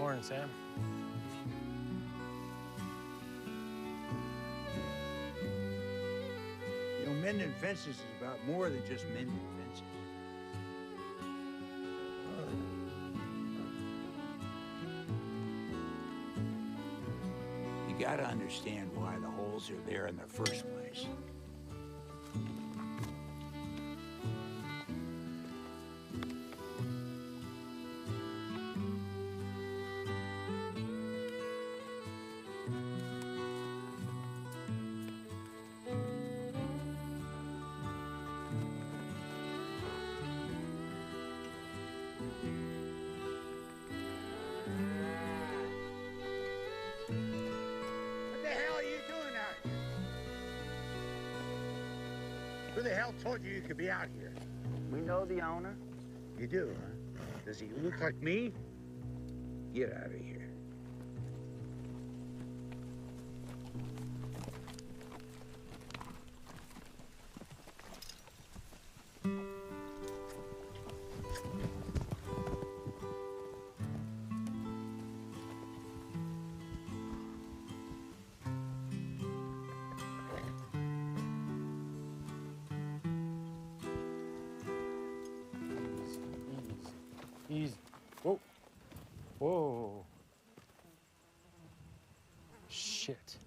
Morning, Sam. You know, mending fences is about more than just mending fences. You gotta understand why the holes are there in the first place. Who the hell told you could be out here? We know the owner. You do, huh? Does he look like me? Get out of here. Easy. Whoa. Whoa. Shit.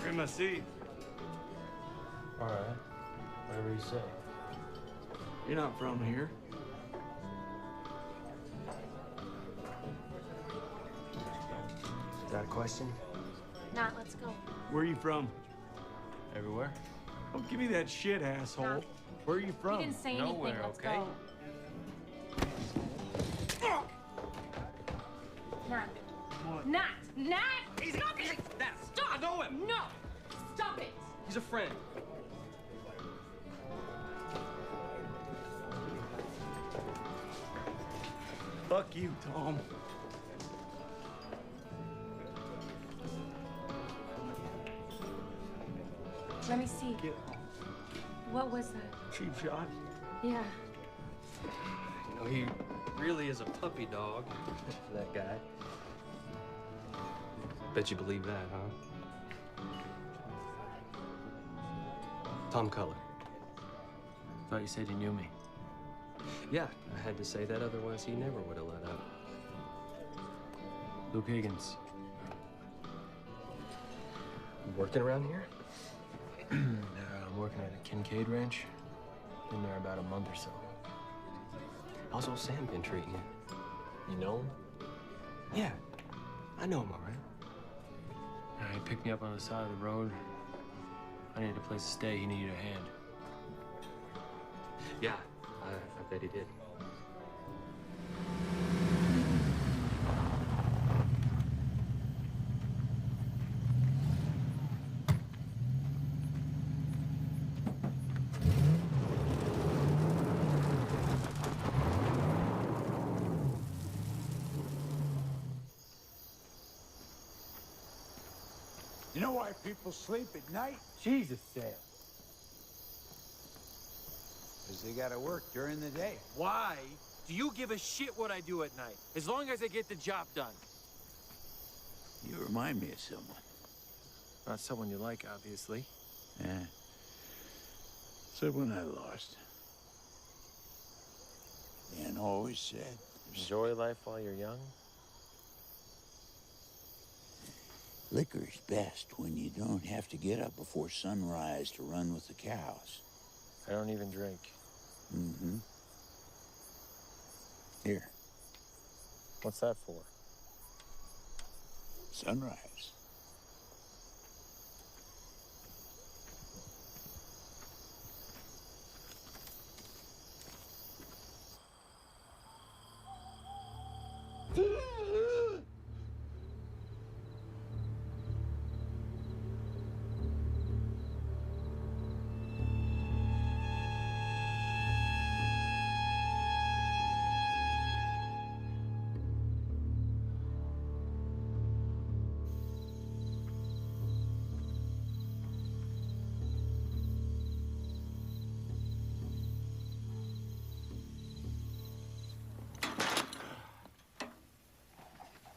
In my seat. All right. Whatever you say. You're not from here. Is that a question? Not, let's go. Where are you from? Everywhere? Don't give me that shit, asshole. No. Where are you from? You didn't say anything, Nowhere, let's okay? go. Not! Easy, Stop easy. it! Dad, Stop! I know him. No! Stop it! He's a friend. Fuck you, Tom. Let me see. Get What was that? cheap shot. Yeah. You know, he really is a puppy dog, that guy. Bet you believe that, huh? Tom Culler. Thought you said you knew me. Yeah, I had to say that, otherwise he never would have let up. Luke Higgins. You working around here? I'm working at a Kincaid ranch. Been there about a month or so. How's old Sam been treating you? You know him? Yeah, I know him all right. He picked me up on the side of the road. I needed a place to stay. He needed a hand. Yeah, I bet he did. You know why people sleep at night? Jesus, Sam. Because they gotta work during the day. Why do you give a shit what I do at night? As long as I get the job done. You remind me of someone. Not someone you like, obviously. Yeah. Someone I lost. And always said, Enjoy life while you're young? liquor's best when you don't have to get up before sunrise to run with the cows. I don't even drink. Mm-hmm. Here, What's that for? sunrise.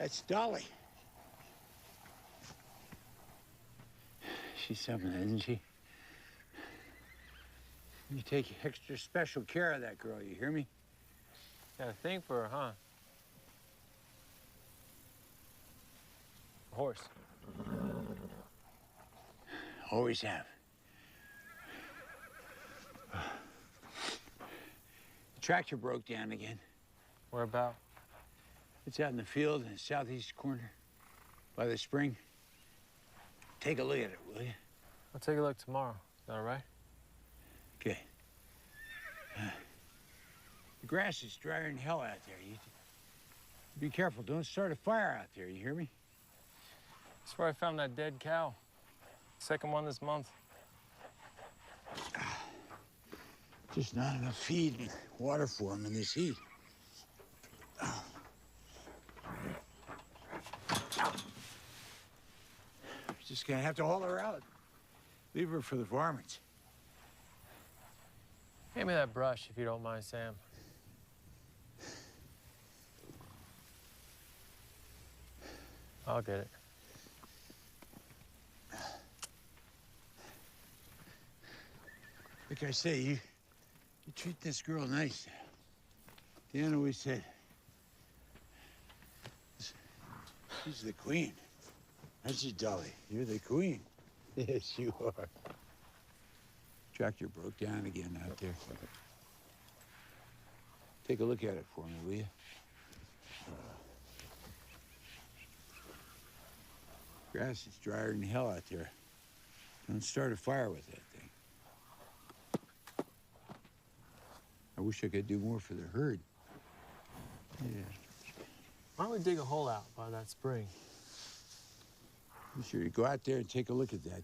That's Dolly. She's something, isn't she? You take extra special care of that girl, you hear me? Got a thing for her, huh? Horse. Always have. The tractor broke down again. Where about? It's out in the field in the southeast corner by the spring. Take a look at it, will you? I'll take a look tomorrow. Is that all right? Okay. The grass is drier than hell out there. You be careful. Don't start a fire out there. You hear me? That's where I found that dead cow. Second one this month. Just not enough feed and water for him in this heat. Just gonna have to haul her out. Leave her for the varmints. Hand me that brush if you don't mind, Sam. I'll get it. Like I say, you treat this girl nice. Dan always said, she's the queen. Aren't you, Dolly? You're the queen. Yes, you are. Tractor broke down again out there. Take a look at it for me, will you? Grass is drier than hell out there. Don't start a fire with that thing. I wish I could do more for the herd. Yeah. Why don't we dig a hole out by that spring? Be sure you go out there and take a look at that,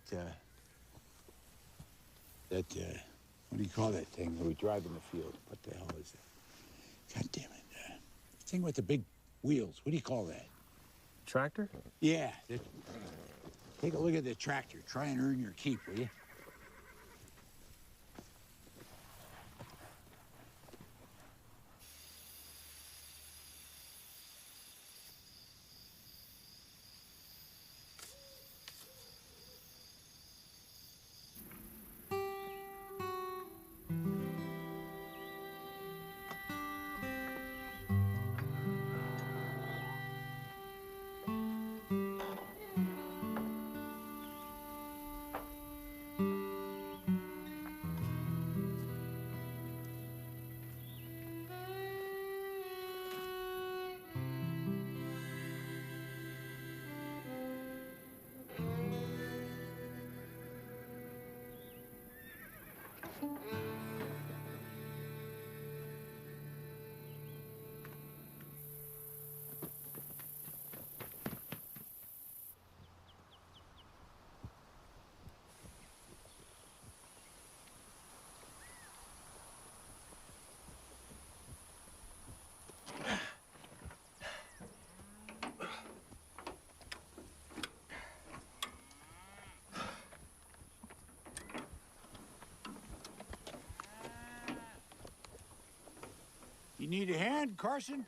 what do you call that thing that we drive in the field? What the hell is that? God damn it. The thing with the big wheels. What do you call that? Tractor? Yeah. Take a look at the tractor. Try and earn your keep, will you? You need a hand, Carson?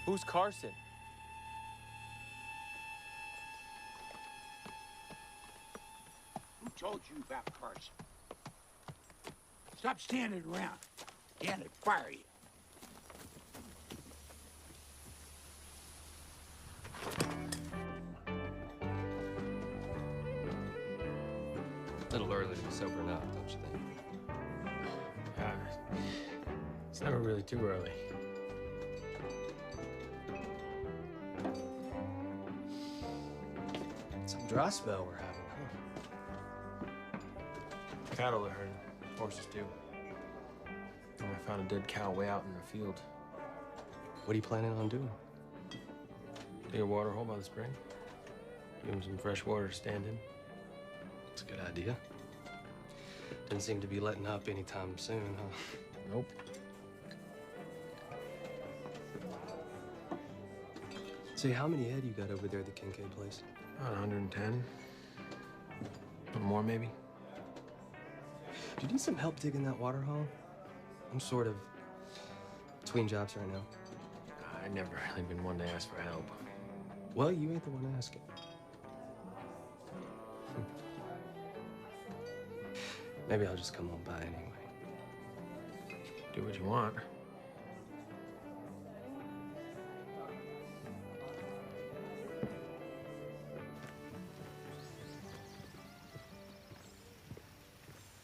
Who's Carson? Who told you about Carson. Stop standing around. Again, I'd fire you. A little early to be sobering up, don't you think? It's never really too early. Some dry spell we're having, huh? Cattle are herding. Horses too. And I found a dead cow way out in the field. What are you planning on doing? Dig a water hole by the spring. Give him some fresh water to stand in. It's a good idea. Didn't seem to be letting up anytime soon, huh? Nope. See, how many head you got over there at the Kincaid place? About 110. A little more, maybe. Do you need some help digging that water hole? I'm sort of between jobs right now. I've never really been one to ask for help. Well, you ain't the one asking. Maybe I'll just come on by anyway. Do what you want.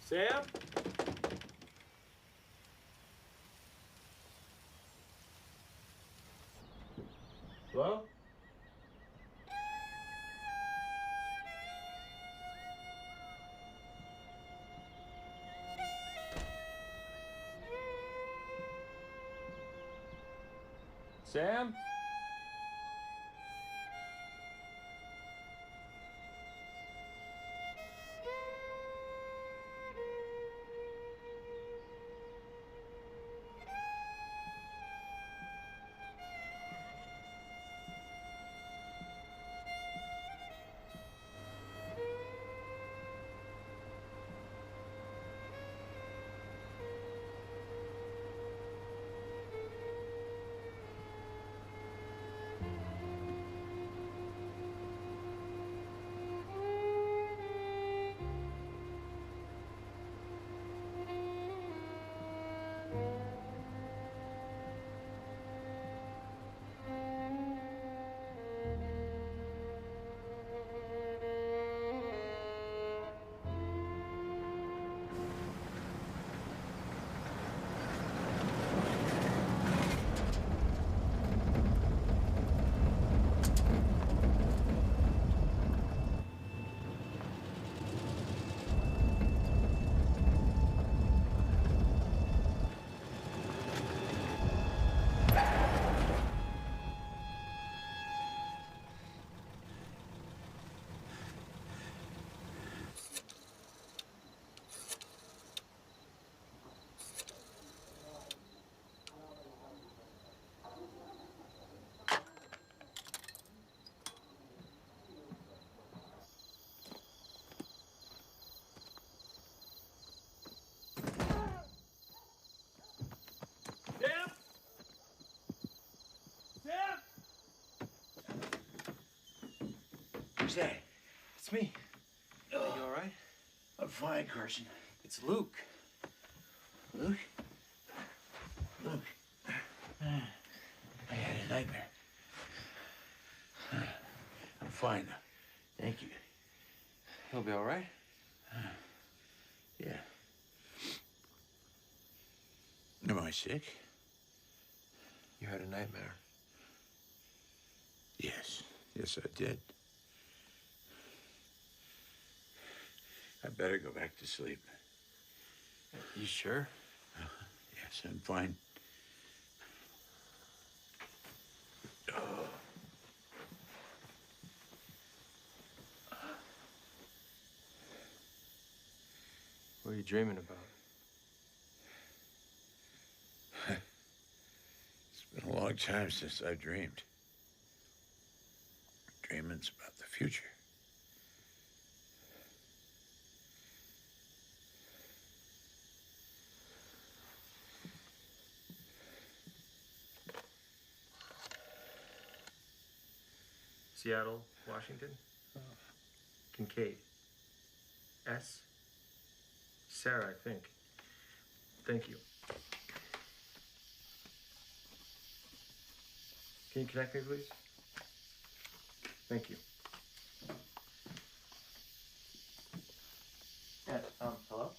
Sam? Hello? Sam? Who's that? It's me. You all right? I'm fine, Carson. It's Luke. Luke? Luke. I had a nightmare. I'm fine now. Thank you. He'll be all right. Yeah. Am I sick? You had a nightmare. Yes. Yes, I did. I better go back to sleep. You sure? Yes, I'm fine. What are you dreaming about? It's been a long time since I've dreamed. Dreaming's about the future. Seattle, Washington. Kincaid. S? Sarah, I think. Thank you. Can you connect me, please? Thank you. Yeah, hello?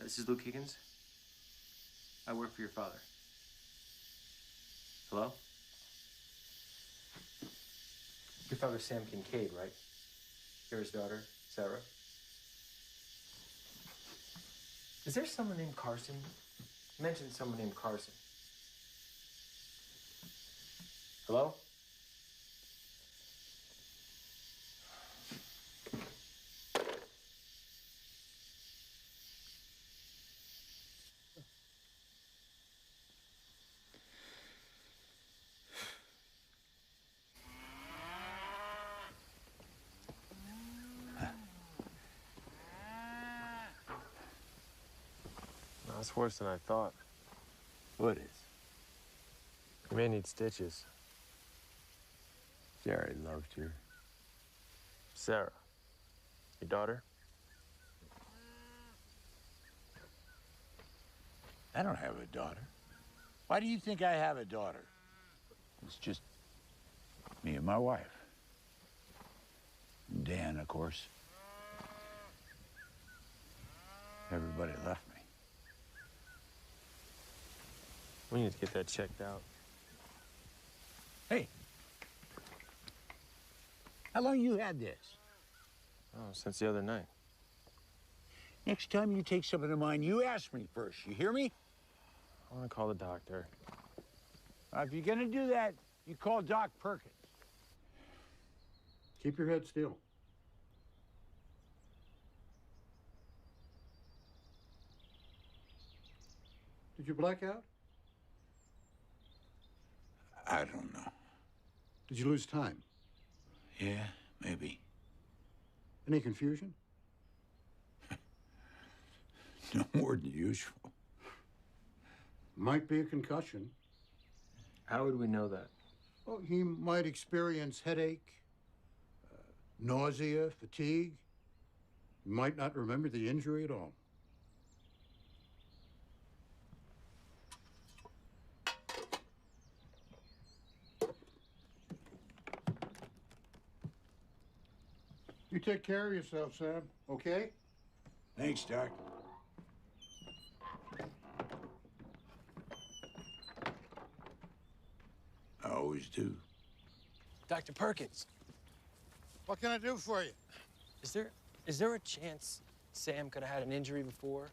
This is Luke Higgins. I work for your father. Hello? Your father's Sam Kincaid, right? You're his daughter, Sarah? Is there someone named Carson? You mentioned someone named Carson. Hello? That's worse than I thought. What is? You may need stitches. Sarah loved you. Sarah, your daughter? I don't have a daughter. Why do you think I have a daughter? It's just me and my wife. And Dan, of course. Everybody left me. We need to get that checked out. Hey, how long you had this? Oh, since the other night. Next time you take something of mine, you ask me first. You hear me? I want to call the doctor. If you're gonna do that, you call Doc Perkins. Keep your head still. Did you black out? I don't know. Did you lose time? Yeah, maybe. Any confusion? No more than usual. Might be a concussion. How would we know that? Well, he might experience headache, nausea, fatigue. He might not remember the injury at all. You take care of yourself, Sam, okay? Thanks, Doc. I always do. Dr. Perkins, What can I do for you? is there a chance Sam could have had an injury before?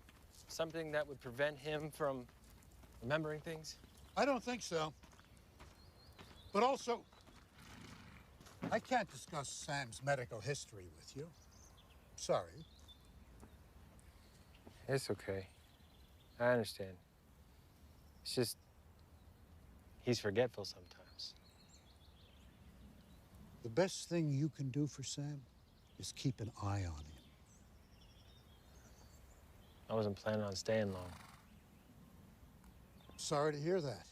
Something that would prevent him from remembering things? I don't think so. But also, I can't discuss Sam's medical history with you. Sorry. It's okay. I understand. It's just, he's forgetful sometimes. The best thing you can do for Sam is keep an eye on him. I wasn't planning on staying long. Sorry to hear that.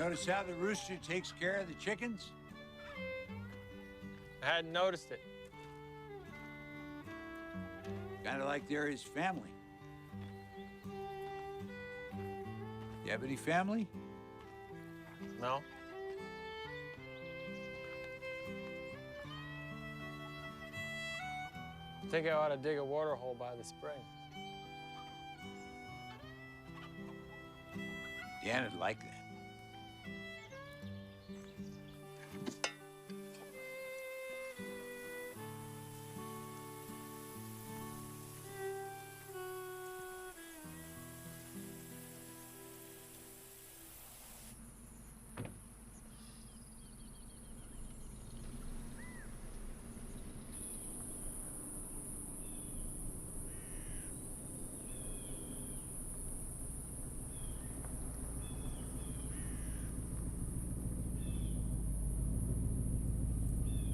Notice how the rooster takes care of the chickens? I hadn't noticed it. Kind of like they're his family. You have any family? No? I think I ought to dig a water hole by the spring. Dan'd like that.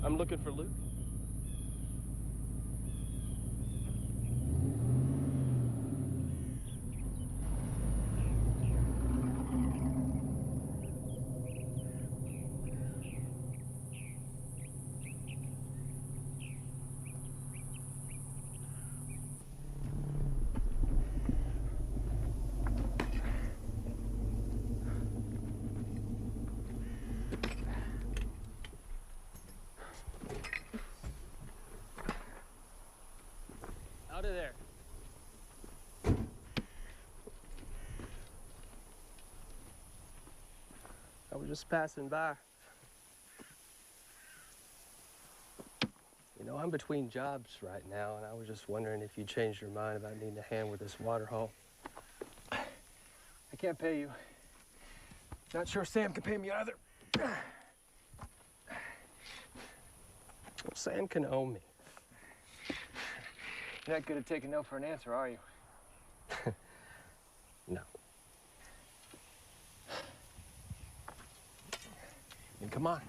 I'm looking for Luke. Out of there. I was just passing by. You know, I'm between jobs right now, and I was just wondering if you changed your mind about needing a hand with this water haul. I can't pay you. Not sure Sam can pay me either. Well, Sam can owe me. You're not good at taking no for an answer, are you? No. Then come on.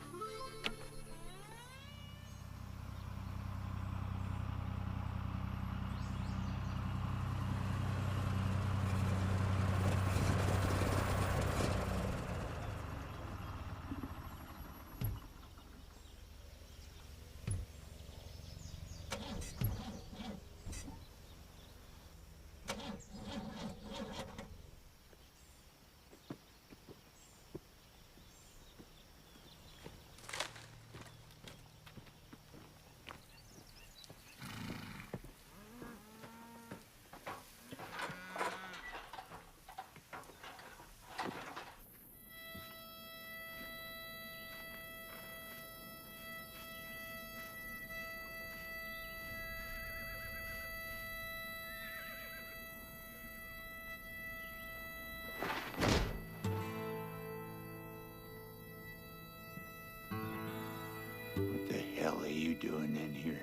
What the hell are you doing in here?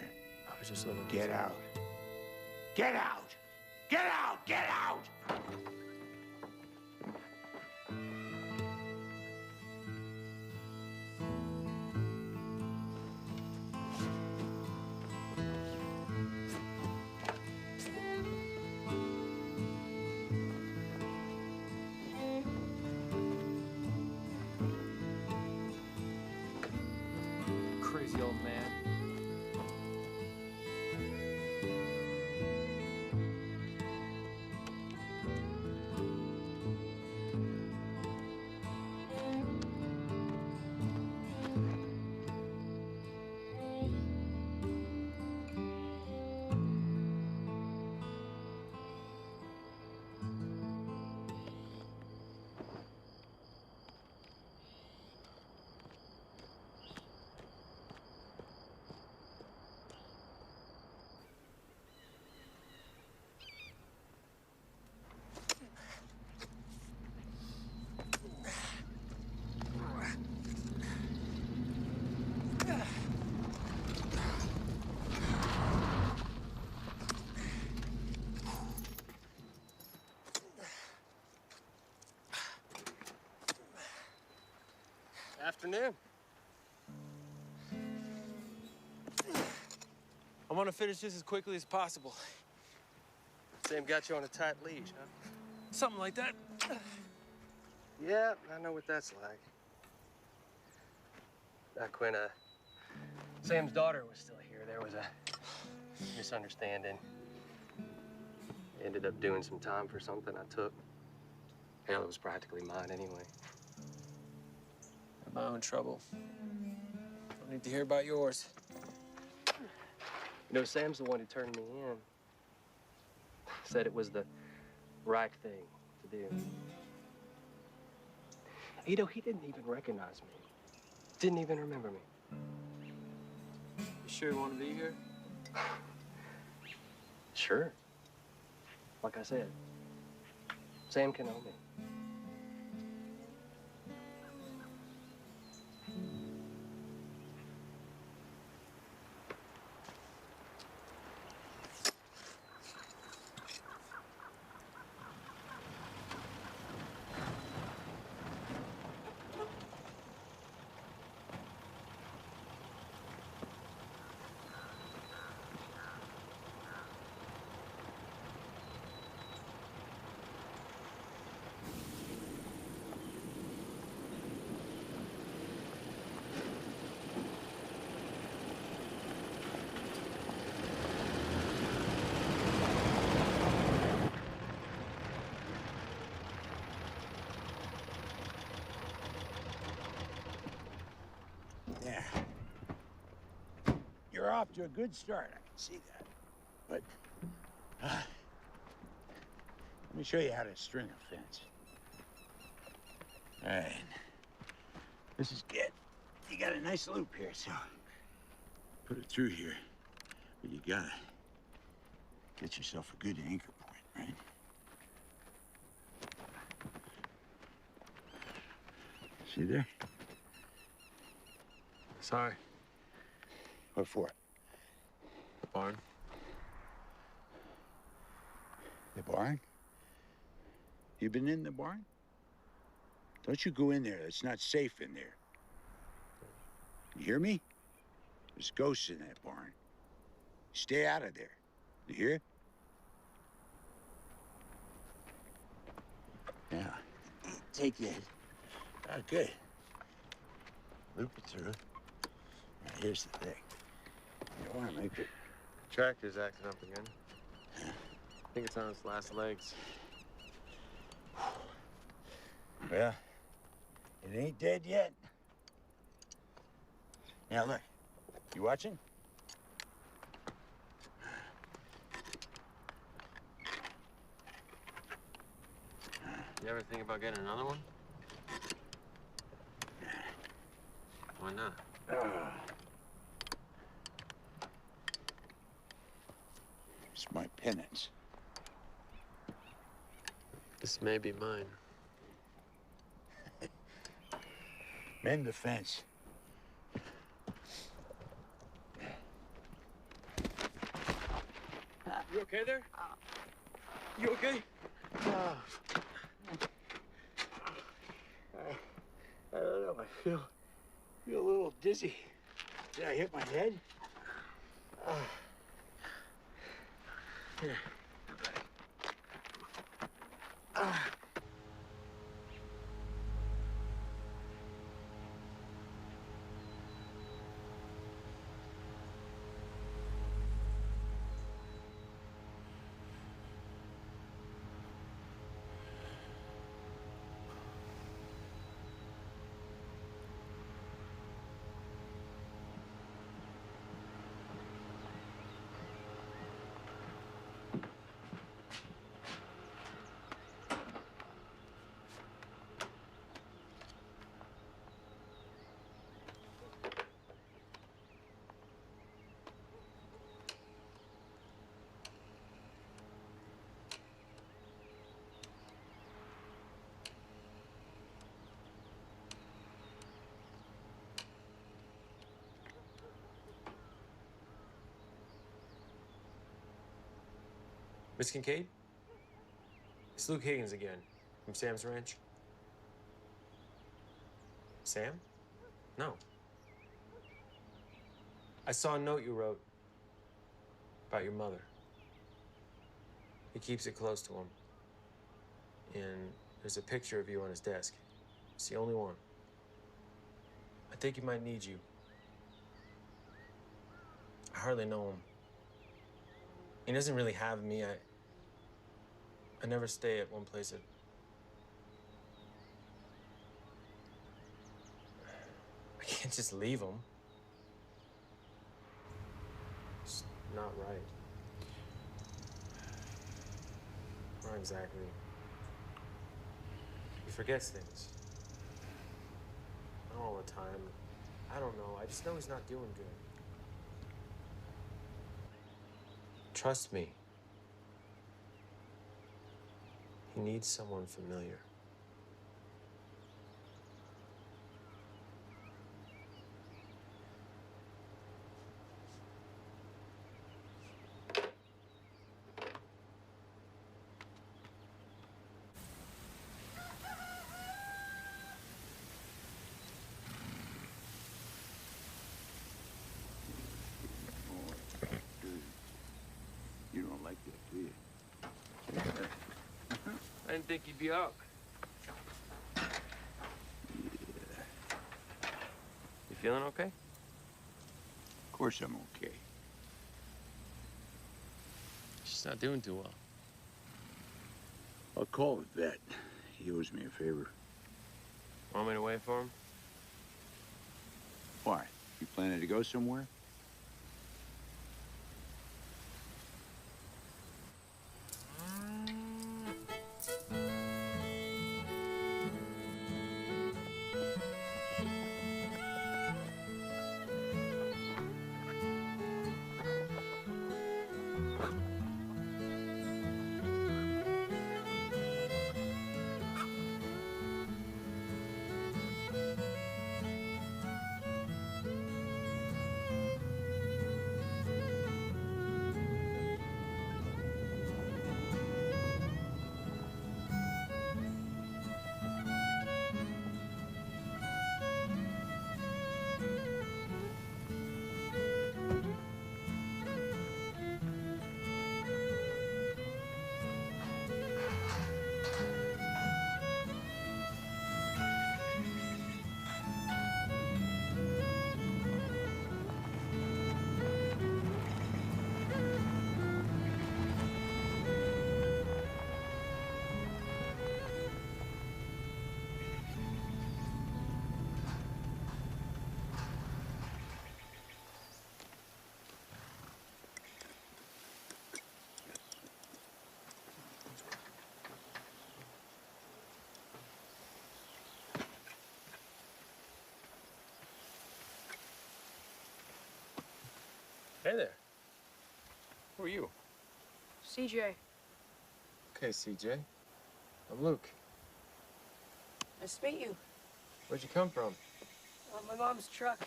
I was just looking. Get out. Get out! Get out! Get out! Crazy old man. Afternoon. I want to finish this as quickly as possible. Sam got you on a tight leash, huh? Something like that. Yeah, I know what that's like. Back when Sam's daughter was still here, there was a misunderstanding. Ended up doing some time for something I took. Hell, it was practically mine anyway. My own trouble. Don't need to hear about yours. You know, Sam's the one who turned me in. Said it was the right thing to do. You know, he didn't even recognize me. Didn't even remember me. You sure you want to be here? Sure. Like I said, Sam can owe me. we're off to a good start. I can see that. But let me show you how to string a fence. All right. This is good. You got a nice loop here, so put it through here. But you gotta get yourself a good anchor point, right? See there? Sorry. What for? The barn. The barn? You been in the barn? Don't you go in there. It's not safe in there. You hear me? There's ghosts in that barn. Stay out of there. You hear? Now, take that. Ah, good. Loop it through. Now, here's the thing. You want to make it. Tractor's acting up again. I think it's on its last legs. Well, it ain't dead yet. Now, look. You watching? You ever think about getting another one? Why not? It's my penance. This may be mine. Mend the fence. You okay there? You okay? I don't know. I feel a little dizzy. Did I hit my head? Here. Miss Kincaid? It's Luke Higgins again, from Sam's Ranch. Sam? No. I saw a note you wrote about your mother. He keeps it close to him. And there's a picture of you on his desk. It's the only one. I think he might need you. I hardly know him. He doesn't really have me. I never stay at one place. I can't just leave him. It's not right. Not exactly. He forgets things. Not all the time. I don't know. I just know he's not doing good. Trust me. He needs someone familiar. You don't like that, do you? I didn't think you'd be up. Yeah. You feeling okay? Of course I'm okay. She's not doing too well. I'll call the vet. He owes me a favor. Want me to wait for him? Why? You planning to go somewhere? Hey there. Who are you? CJ. Okay, CJ. I'm Luke. Nice to meet you. Where'd you come from? My mom's truck.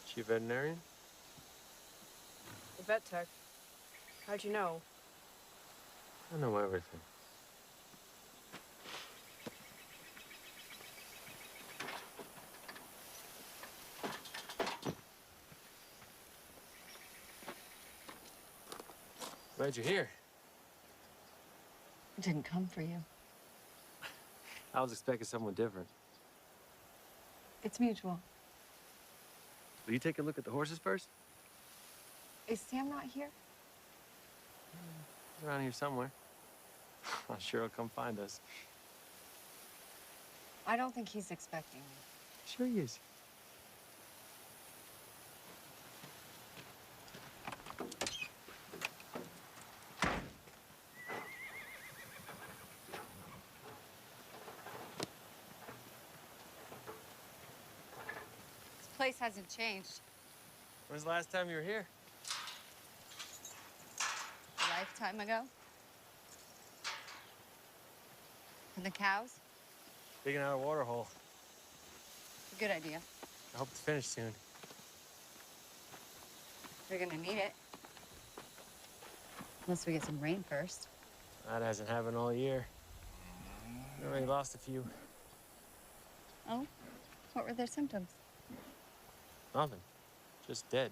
She a veterinarian? The vet tech. How'd you know? I know everything. Glad you're here. I didn't come for you. I was expecting someone different. It's mutual. Will you take a look at the horses first? Is Sam not here? He's around here somewhere. I'm sure he'll come find us. I don't think he's expecting me. Sure he is. This place hasn't changed. When's the last time you were here? A lifetime ago. And the cows? Digging out a water hole. Good idea. I hope to finish soon. We're gonna need it. Unless we get some rain first. That hasn't happened all year. We already lost a few. Oh? What were their symptoms? Nothing. Just dead.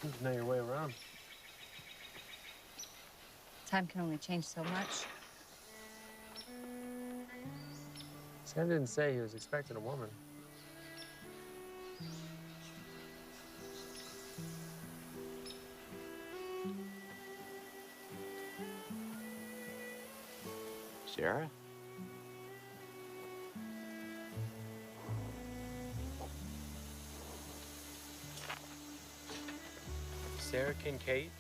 Seems to know your way around. Time can only change so much. Sam didn't say he was expecting a woman. Sarah? Sarah Kincaid?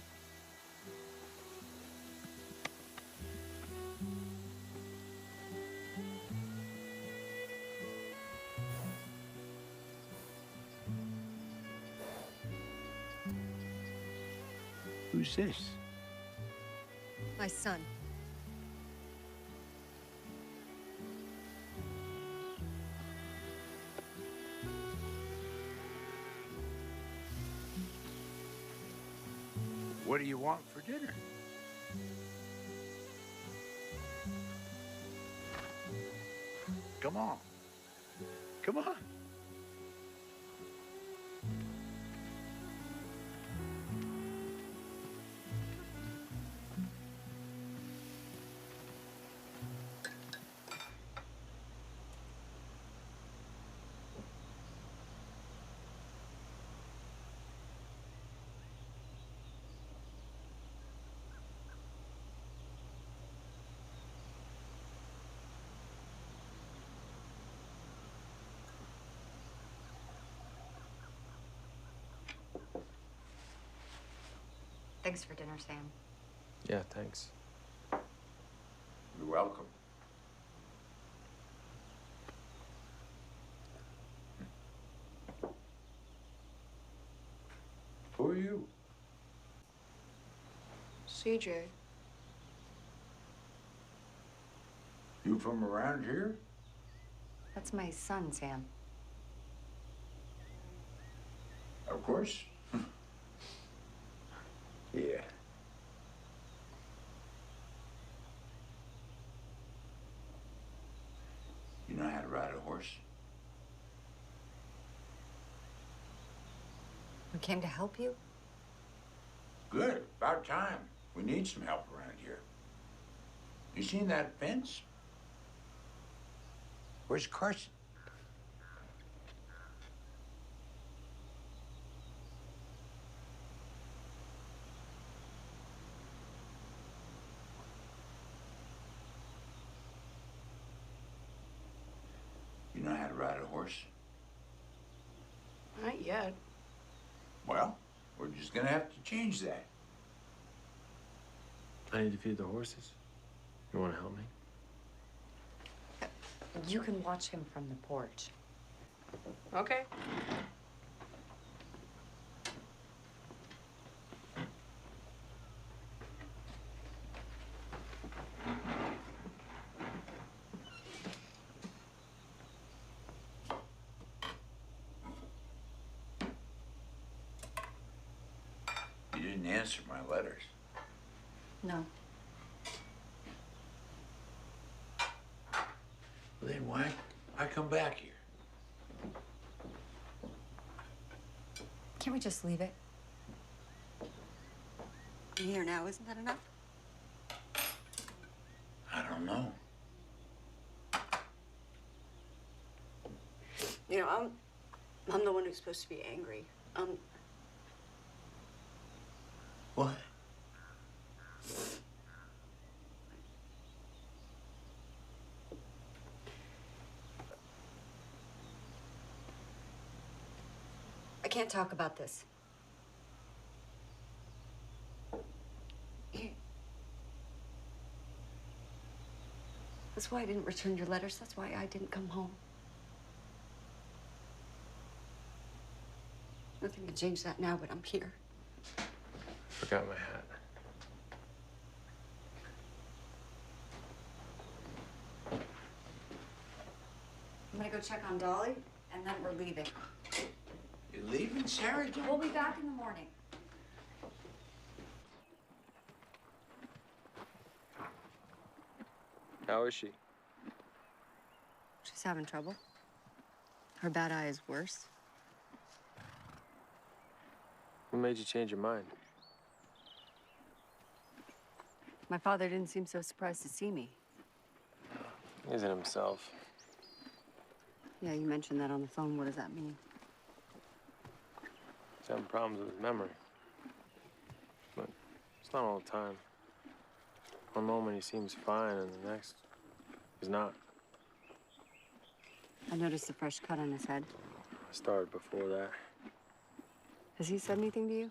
Who's this? My son. What do you want for dinner? Come on. Come on. Thanks for dinner, Sam. Yeah, thanks. You're welcome. Who are you? CJ. You from around here? That's my son, Sam. Of course. Yeah. You know how to ride a horse? We came to help you? Good. About time. We need some help around here. You seen that fence? Where's Carson? You know how to ride a horse? Not yet. Well, We're just gonna have to change that. I need to feed the horses. You want to help me? You can watch him from the porch. Okay. You didn't answer my letters. No. Well, then why come back here? Can't we just leave it? I'm here now, isn't that enough? I don't know. You know, I'm the one who's supposed to be angry. What? I can't talk about this. That's why I didn't return your letters. That's why I didn't come home. Nothing can change that now, but I'm here. Forgot my hat. I'm gonna go check on Dolly, and then we're leaving. You're leaving, Sarah? We'll be back in the morning. How is she? She's having trouble. Her bad eye is worse. What made you change your mind? My father didn't seem so surprised to see me. He isn't himself. Yeah, you mentioned that on the phone. What does that mean? He's having problems with his memory. But it's not all the time. One moment he seems fine, and the next, he's not. I noticed a fresh cut on his head. I started before that. Has he said anything to you?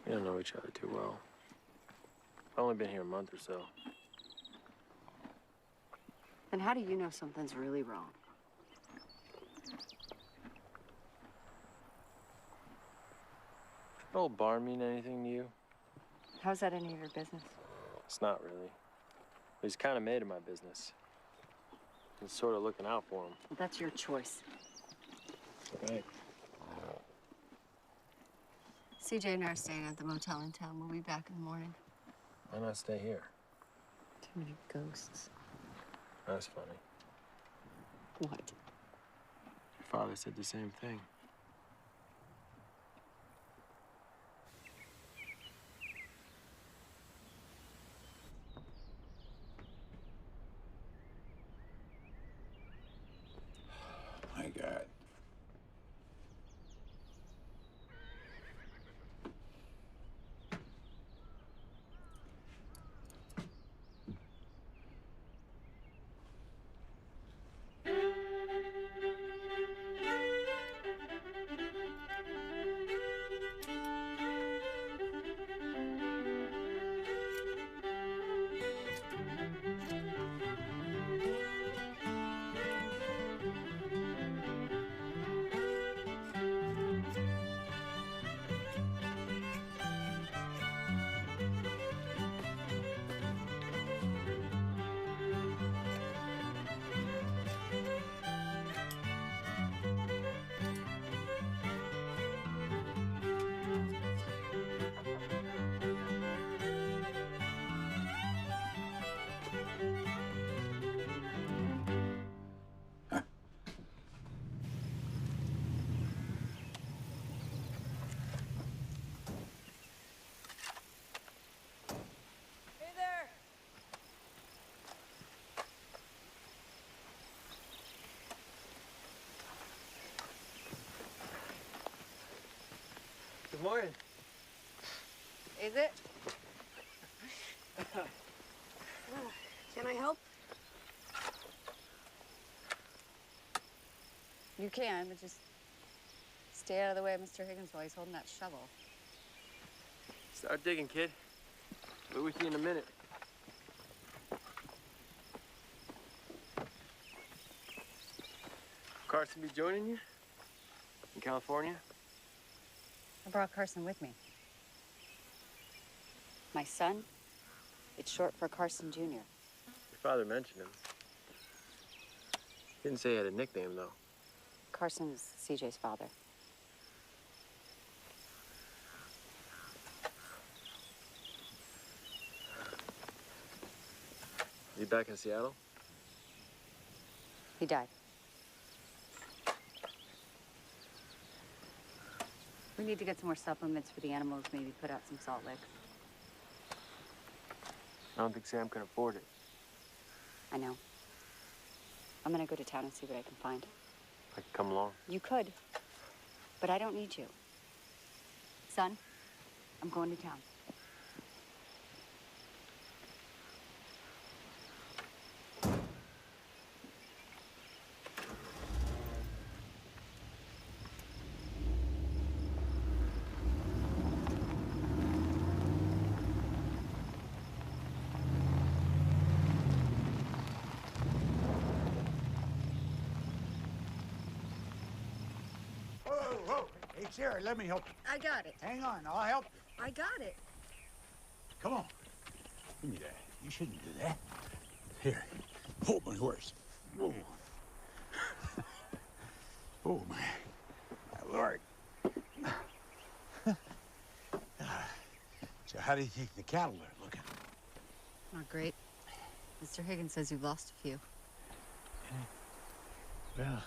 We don't know each other too well. I've only been here a month or so. Then how do you know something's really wrong? Does old bar mean anything to you? How's that any of your business? It's not really. But he's kind of made it my business. He's sort of looking out for him. Well, that's your choice. Right. CJ and I are staying at the motel in town. We'll be back in the morning. Why not stay here? Too many ghosts. That's funny. What? Your father said the same thing. My God. Good morning. Is it? Can I help? You can, but just Stay out of the way of Mr. Higgins while he's holding that shovel. Start digging, kid. Be with you in a minute. Carson be joining you? In California? I brought Carson with me. My son, it's short for Carson Jr. Your father mentioned him. Didn't say he had a nickname, though. Carson's CJ's father. Is he back in Seattle? He died. We need to get some more supplements for the animals, maybe put out some salt licks. I don't think Sam can afford it. I know. I'm gonna go to town and see what I can find. I could come along. You could, but I don't need you. Son, I'm going to town. Whoa. Hey, Sarah, let me help you. I got it. Hang on, I'll help you. I got it. Come on. Give me that. You shouldn't do that. Here, hold my horse. Whoa. Oh, my Lord. So how do you think the cattle are looking? Not great. Mr. Higgins says you've lost a few. Well,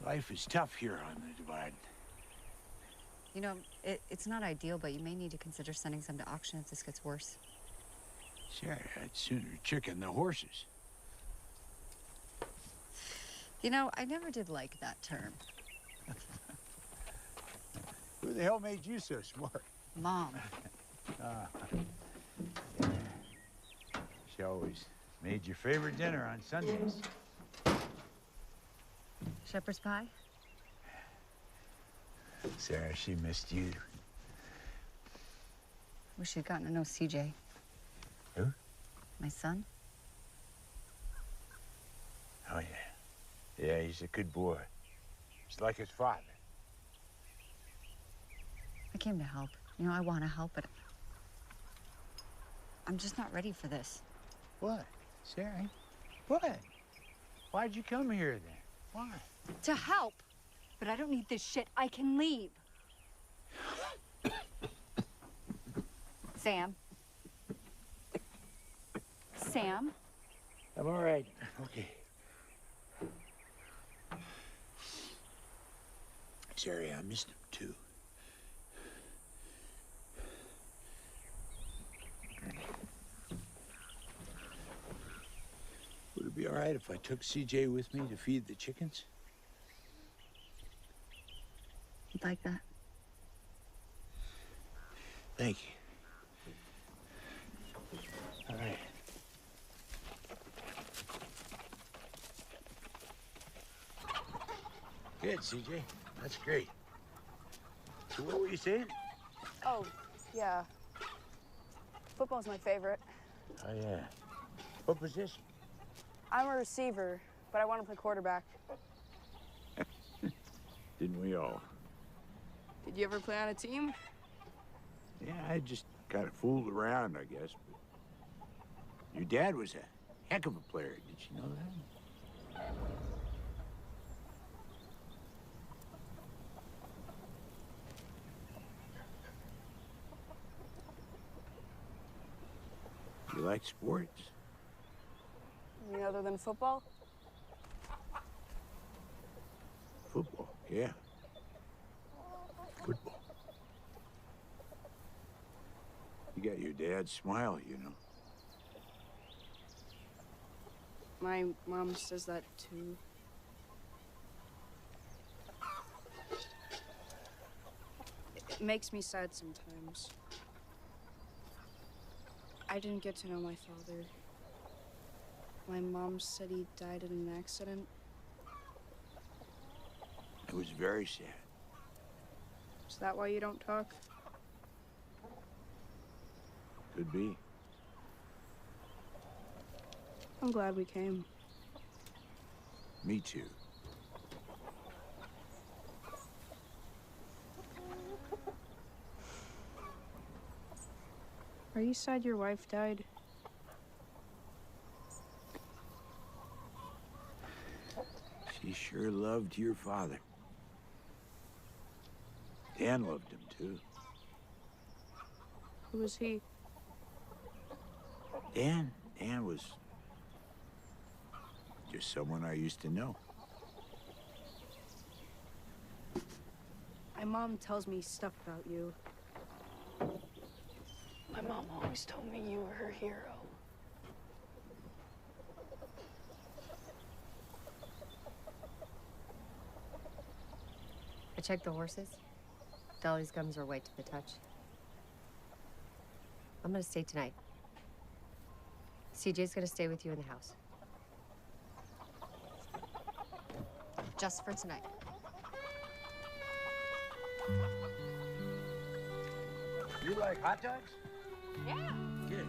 life is tough here on the Divide. You know, it's not ideal, but you may need to consider sending some to auction if this gets worse. Sarah, I'd sooner chicken the horses. You know, I never did like that term. Who the hell made you so smart? Mom. Yeah. She always made your favorite dinner on Sundays. Shepherd's pie? Sarah, she missed you. Wish you'd gotten to know CJ. Who? My son. Oh, yeah. Yeah, he's a good boy. Just like his father. I came to help. You know, I want to help, but I'm just not ready for this. What? Sarah? What? Why'd you come here then? Why? To help. But I don't need this shit. I can leave. Sam. Sam? I'm all right. Okay. Sarah, I missed him too. Would it be all right if I took CJ with me to feed the chickens? You'd like that? Thank you. All right. Good, CJ. That's great. So what were you saying? Oh, yeah. Football's my favorite. Oh, yeah. What position? I'm a receiver, but I want to play quarterback. Didn't we all? Did you ever play on a team? Yeah, I just kind of fooled around, I guess. But your dad was a heck of a player. Did you know that? You like sports? Any other than football? Football, yeah. Football. You got your dad's smile, you know. My mom says that too. It makes me sad sometimes. I didn't get to know my father. My mom said he died in an accident. It was very sad. that why you don't talk? Could be. I'm glad we came. Me too. Are you sad your wife died? She sure loved your father. Dan loved him too. Who was he? Dan was just someone I used to know. My mom tells me stuff about you. My mom always told me you were her hero. I checked the horses. Dolly's gums are white to the touch. I'm gonna stay tonight. CJ's gonna stay with you in the house. Just for tonight. You like hot dogs? Yeah. Good.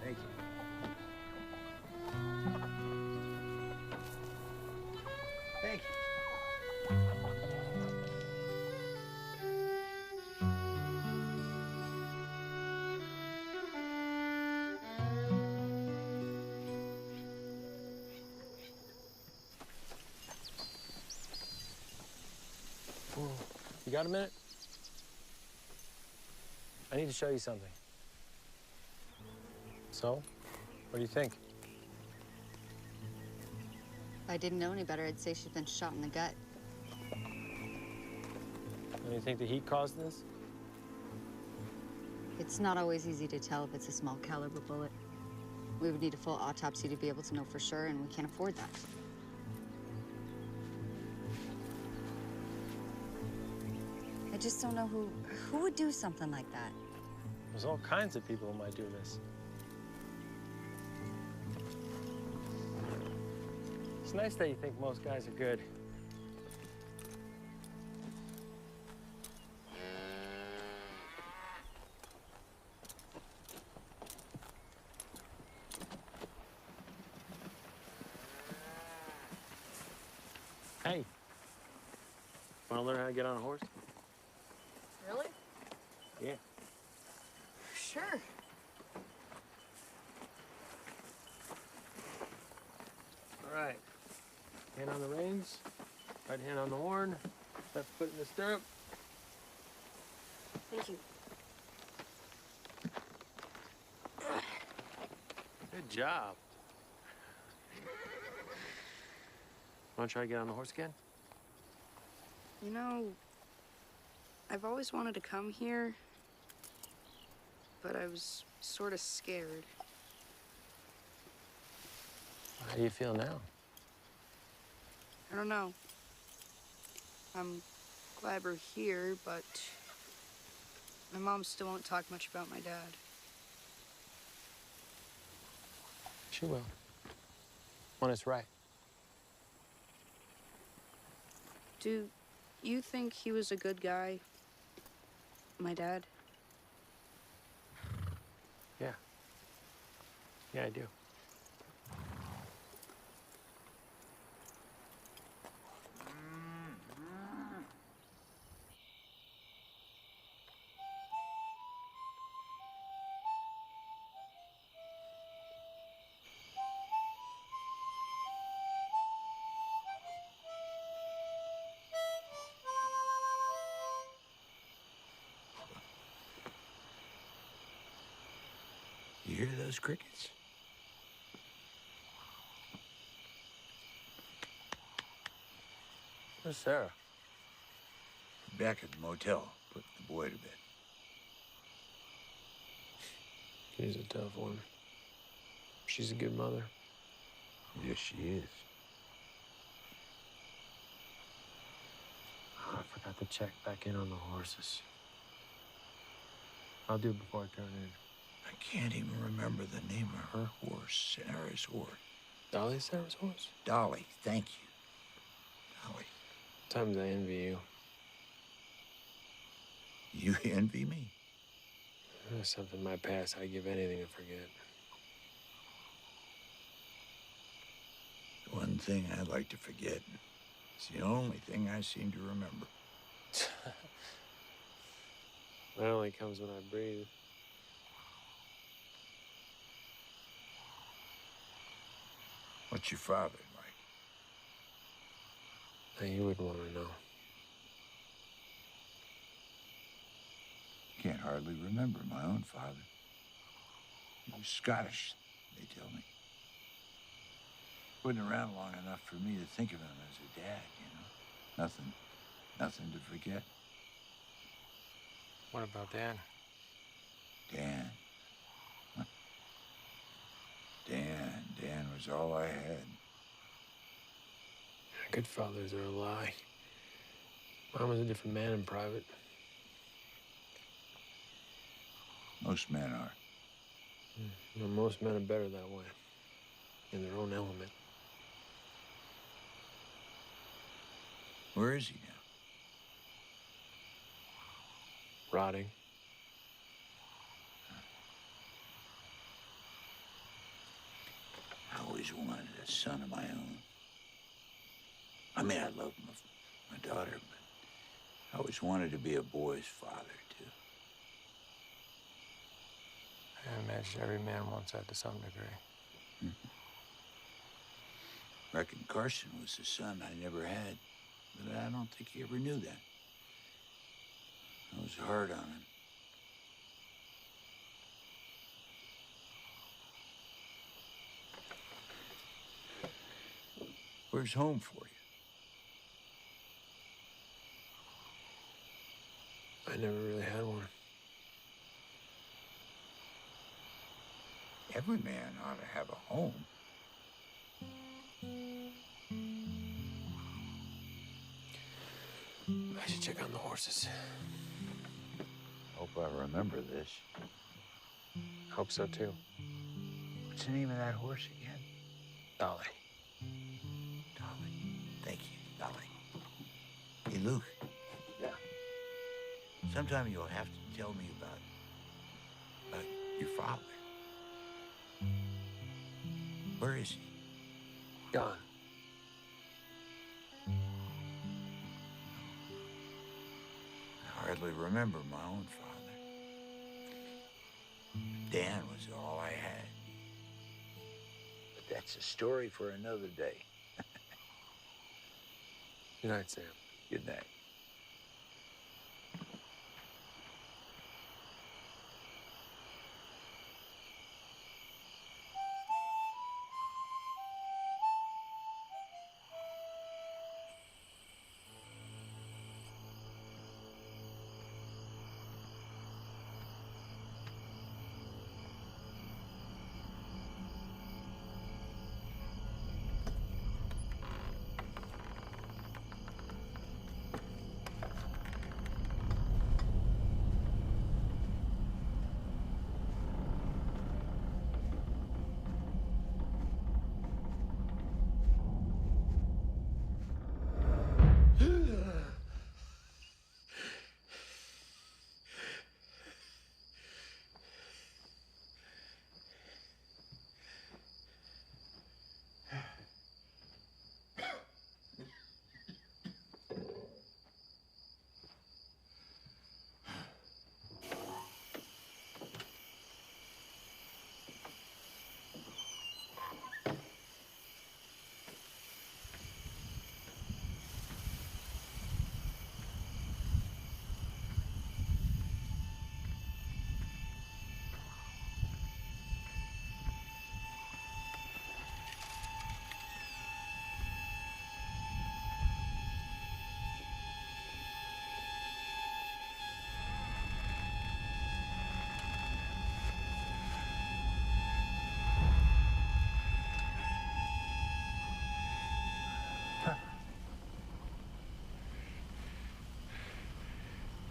Thank you. Thank you. You got a minute? I need to show you something. So, what do you think? If I didn't know any better, I'd say she's been shot in the gut. And you think the heat caused this? It's not always easy to tell if it's a small caliber bullet. We would need a full autopsy to be able to know for sure, and we can't afford that. I just don't know who would do something like that. There's all kinds of people who might do this. It's nice that you think most guys are good. Hey, want to learn how to get on a horse? Really? Yeah. Sure. All right. Hand on the reins, right hand on the horn, left foot in the stirrup. Thank you. Good job. Want to try to get on the horse again? You know, I've always wanted to come here, but I was sort of scared. How do you feel now? I don't know. I'm glad we're here, but my mom still won't talk much about my dad. She will. When it's right. Do you think he was a good guy, my dad? Yeah. Yeah, I do. You hear those crickets? Where's Sarah? Back at the motel, putting the boy to bed. She's a tough one. She's a good mother. Yes, she is. Oh, I forgot to check back in on the horses. I'll do it before I turn in. I can't even remember the name of her horse, Sarah's horse. Dolly's Sarah's horse? Dolly, thank you. Dolly. Sometimes I envy you. You envy me? There's something in my past I'd give anything to forget. One thing I'd like to forget. It's the only thing I seem to remember. That only comes when I breathe. What's your father like? Now, you wouldn't want to know. Can't hardly remember my own father. He was Scottish, they tell me. Wasn't around long enough for me to think of him as a dad, you know? Nothing to forget. What about Dan? Dan. Dan was all I had. Good fathers are a lie. Mom was a different man in private. Most men are. Well, most men are better that way, in their own element. Where is he now? Rotting. I always wanted a son of my own. I mean, I love my daughter, but I always wanted to be a boy's father, too. I imagine every man wants that to some degree. Mm-hmm. Reckon Carson was the son I never had, but I don't think he ever knew that. I was hard on him. Where's home for you? I never really had one. Every man ought to have a home. I should check on the horses. Hope I remember this. Hope so, too. What's the name of that horse again? Dolly. Dolly. Thank you, Dolly. Hey, Luke. Yeah? Sometime you'll have to tell me about your father. Where is he? Gone. I hardly remember my own father. Dan was all I had. But that's a story for another day. Good night, Sam. Good night.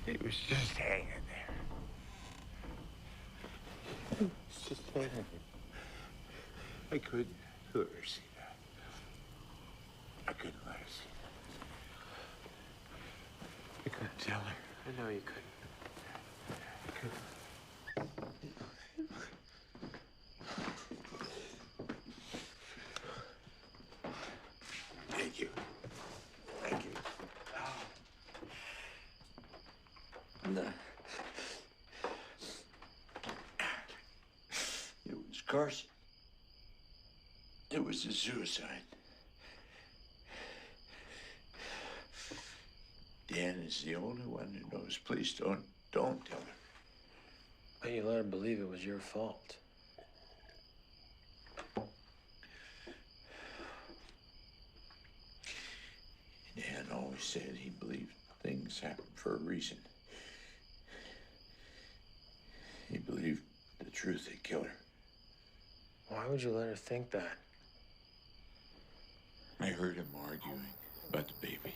He was just hanging there. He was just hanging there. I couldn't let her see that. I couldn't let her see couldn't tell her. I know you couldn't. Thank you. Thank you. No. It was Carson. It was a suicide. Dan is the only one who knows. Please don't tell her. But you let her believe it was your fault. Dan always said he believed things happen for a reason. He believed the truth would kill her. Why would you let her think that? I heard him arguing about the baby.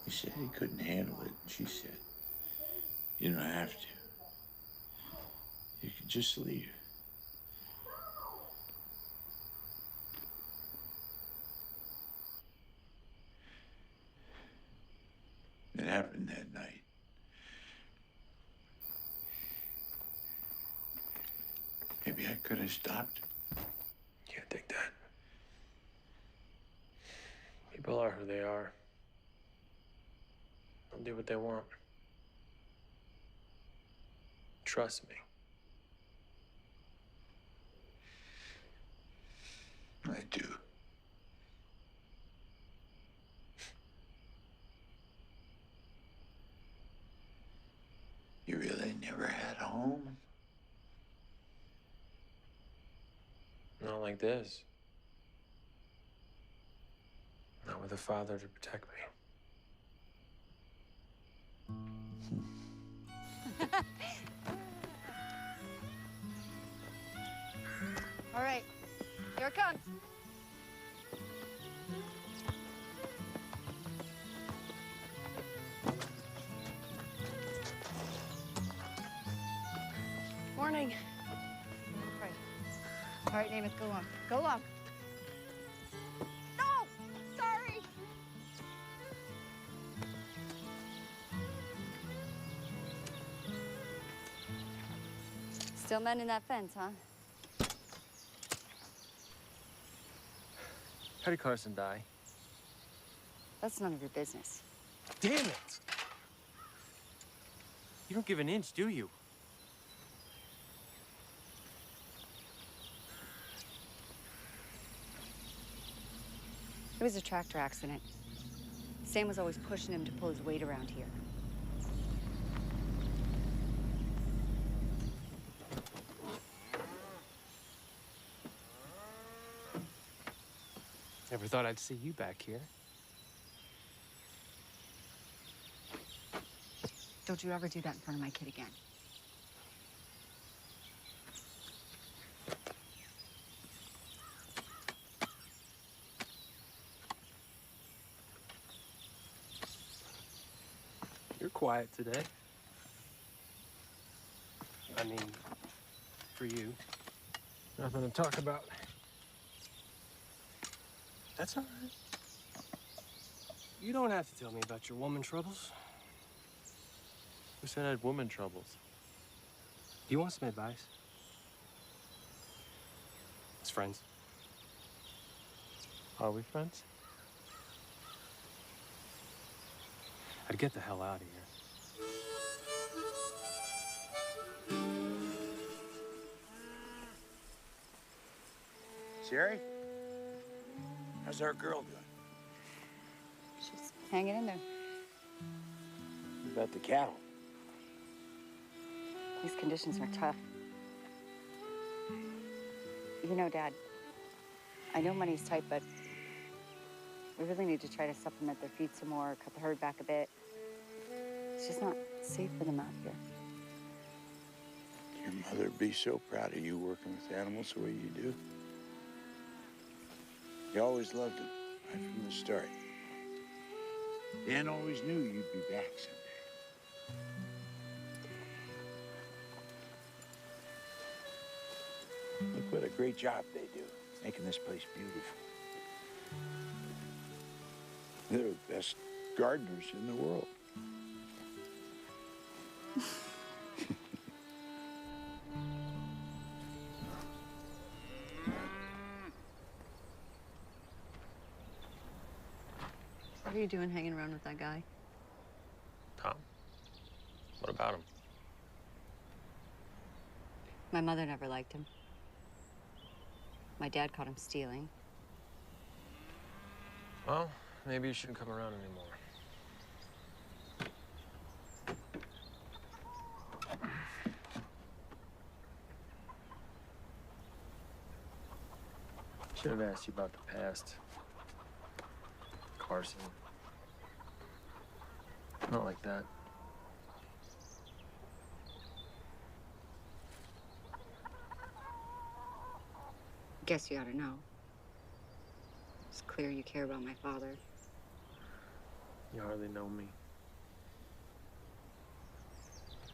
He said he couldn't handle it, and she said, "You don't have to. You can just leave." It happened that night. Maybe I could have stopped him. Can't think that. People are who they are. They'll do what they want. Trust me. I do. You really never had a home? Not like this. Not with a father to protect me. All right, here it comes. Morning. All right, Namath, go long. Go long. No! Sorry! Still mending that fence, huh? How did Carson die? That's none of your business. Damn it! You don't give an inch, do you? It was a tractor accident. Sam was always pushing him to pull his weight around here. Never thought I'd see you back here. Don't you ever do that in front of my kid again. You're quiet today. I mean, for you. Nothing to talk about. That's all right. You don't have to tell me about your woman troubles. Who said I had woman troubles? Do you want some advice? As friends. Are we friends? I'd get the hell out of here. Sherry? How's our girl doing? She's hanging in there. What about the cattle? These conditions are tough. You know, Dad, I know money's tight, but we really need to try to supplement their feed some more, cut the herd back a bit. It's just not safe for them out here. Your mother would be so proud of you working with animals the way you do. You always loved them, right from the start. Dan always knew you'd be back someday. Look what a great job they do, making this place beautiful. They're the best gardeners in the world. What are you doing hanging around with that guy? Tom, what about him? My mother never liked him. My dad caught him stealing. Well, maybe you shouldn't come around anymore. Should have asked you about the past. Carson. Not like that. Guess you ought to know. It's clear you care about my father. You hardly know me.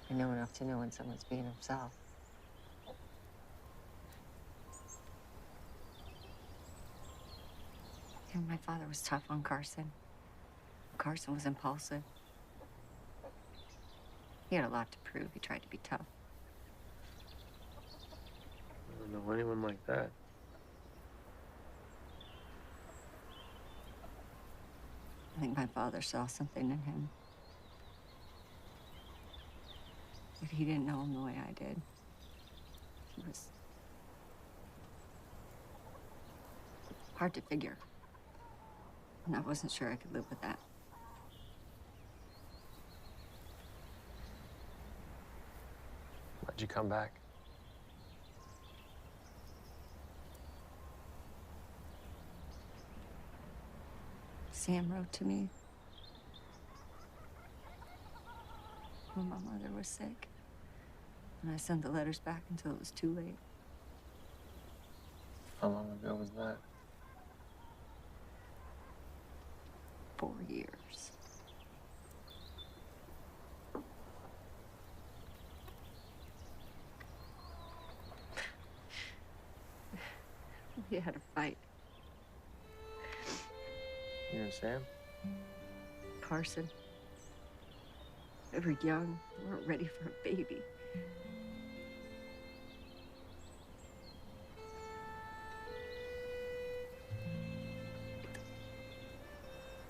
I know enough to know when someone's being himself. You know, my father was tough on Carson. Carson was impulsive. He had a lot to prove. He tried to be tough. I don't know anyone like that. I think my father saw something in him. But he didn't know him the way I did. He was hard to figure. And I wasn't sure I could live with that. Why'd you come back? Sam wrote to me when my mother was sick. And I sent the letters back until it was too late. How long ago was that? 4 years. We had a fight. You and Sam? Carson. We were young. We weren't ready for a baby.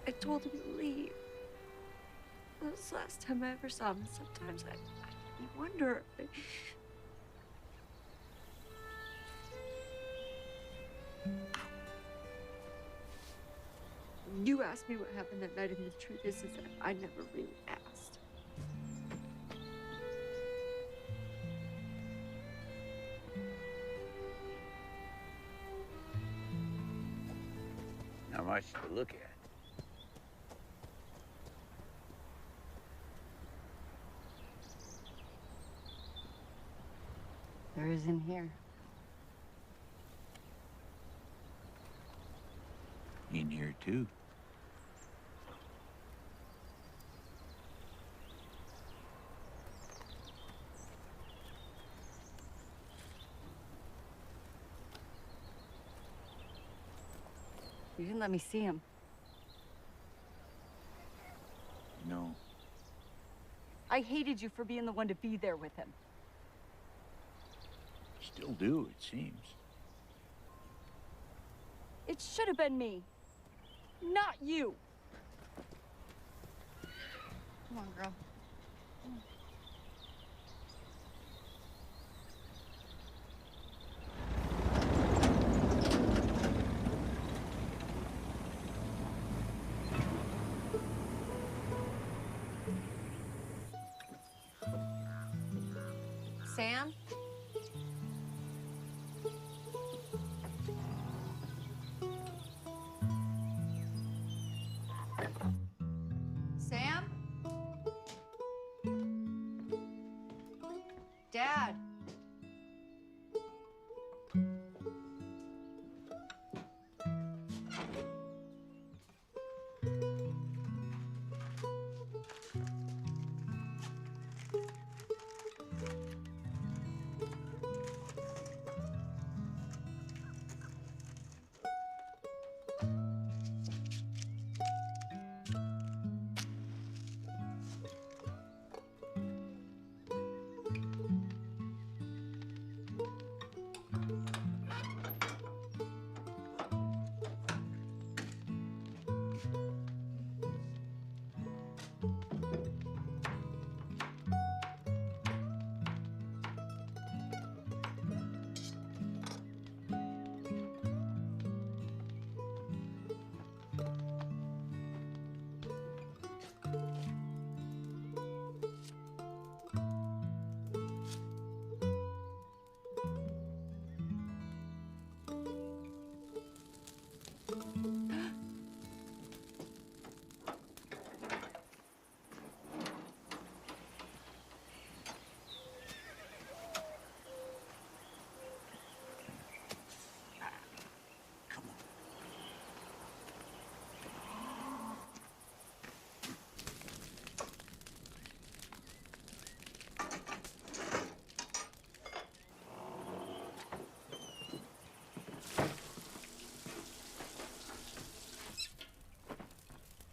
I told him to leave. That was the last time I ever saw him. Sometimes I wonder. You asked me what happened that night, and the truth is that I never really asked. Not much to look at. There is in here. In here, too. You didn't let me see him. No. I hated you for being the one to be there with him. Still do, it seems. It should have been me, not you. Come on, girl. Come on. Sam? Sam? Dad?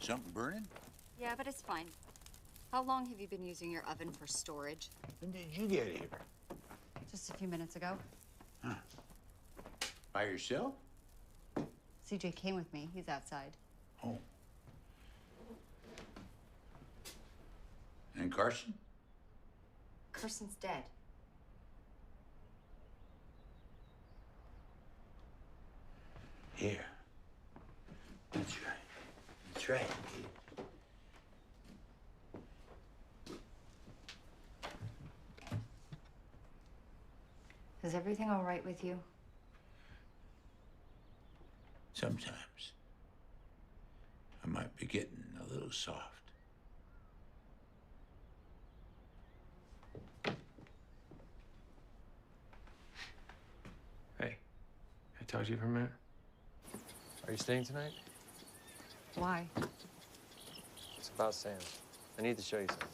Something burning? Yeah, but it's fine. How long have you been using your oven for storage? When did you get here? Just a few minutes ago. Huh. By yourself? CJ came with me. He's outside. Oh. And Carson? Carson's dead. Here. That's right. That's right, kid. Is everything all right with you? Sometimes I might be getting a little soft. Hey, can I talk to you for a minute? Are you staying tonight? Why? It's about Sam. I need to show you something.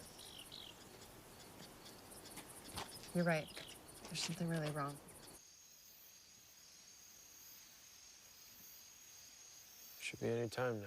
You're right. There's something really wrong. Should be any time now.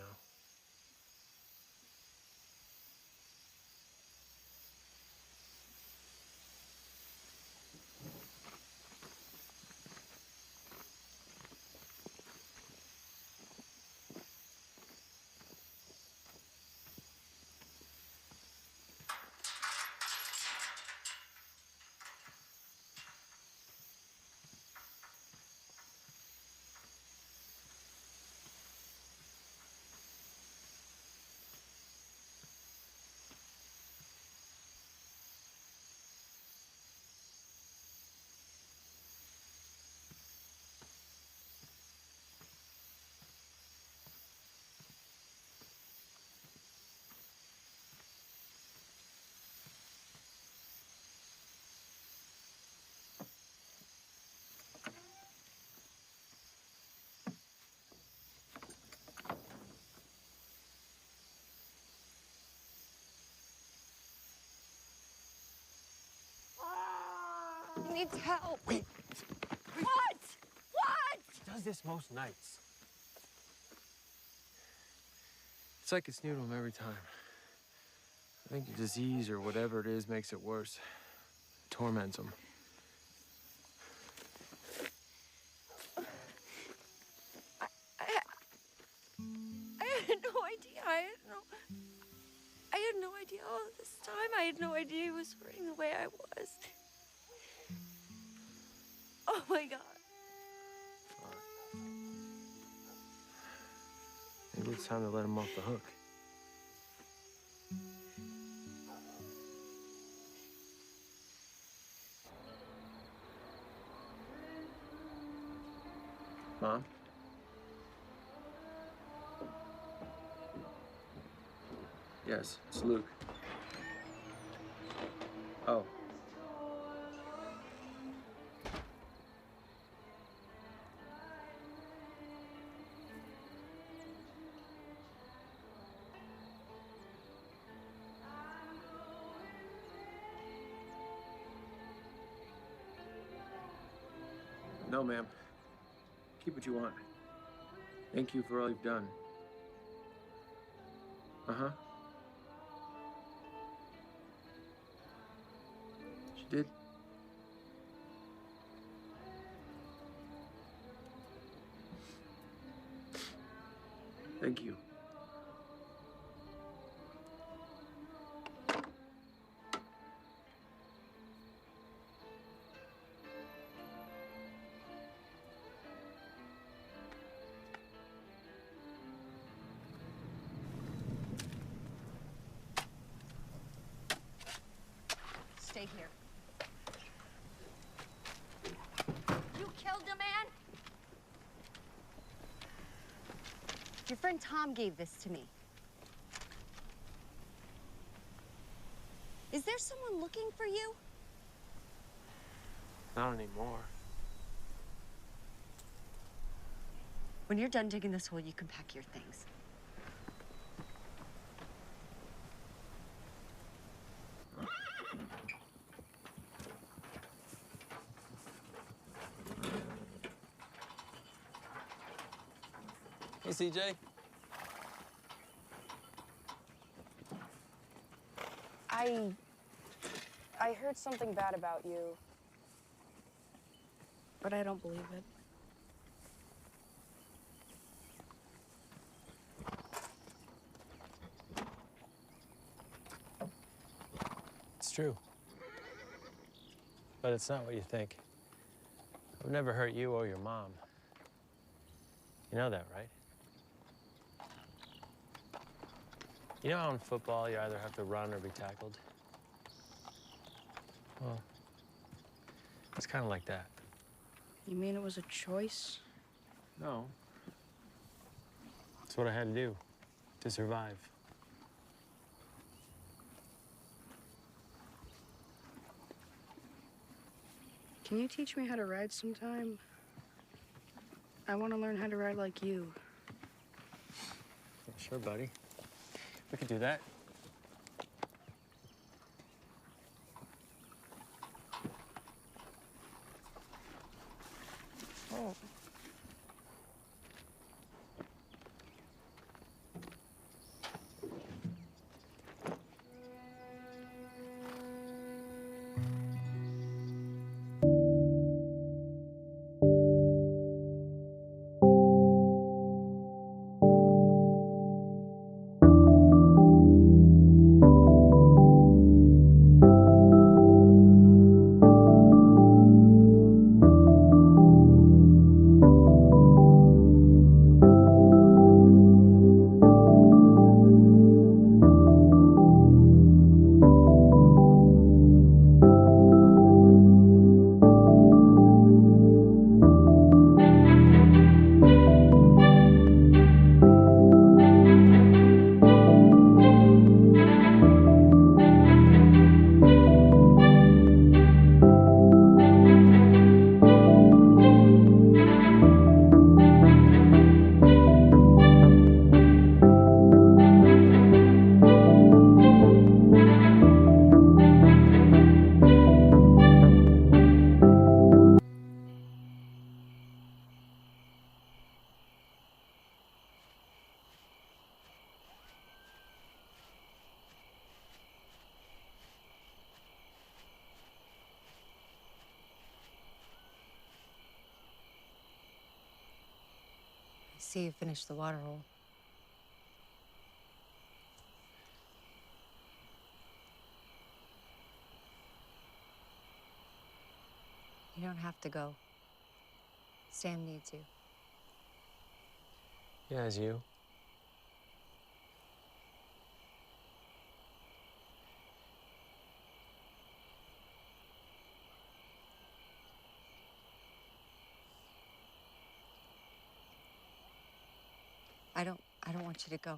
He needs help. Wait. What? What? He does this most nights. It's like it's new to him every time. I think the disease or whatever it is makes it worse. It torments him. I had no idea. I had no idea all this time. I had no idea he was hurting the way I was. Oh my God. Maybe it's time to let him off the hook. Mom? Yes, it's Luke. Oh. No, ma'am. Keep what you want. Thank you for all you've done. Uh-huh. She did. Thank you. Stay here. You killed a man? Your friend Tom gave this to me. Is there someone looking for you? Not anymore. When you're done digging this hole, you can pack your things. Hey, CJ. I heard something bad about you, but I don't believe it. It's true. But it's not what you think. I've never hurt you or your mom. You know that, right? You know how in football you either have to run or be tackled? Well, it's kind of like that. You mean it was a choice? No. It's what I had to do to survive. Can you teach me how to ride sometime? I want to learn how to ride like you. Yeah, sure, buddy. We could do that. Oh. I see you finished the water hole. You don't have to go. Sam needs you. Yeah, as you. I don't want you to go.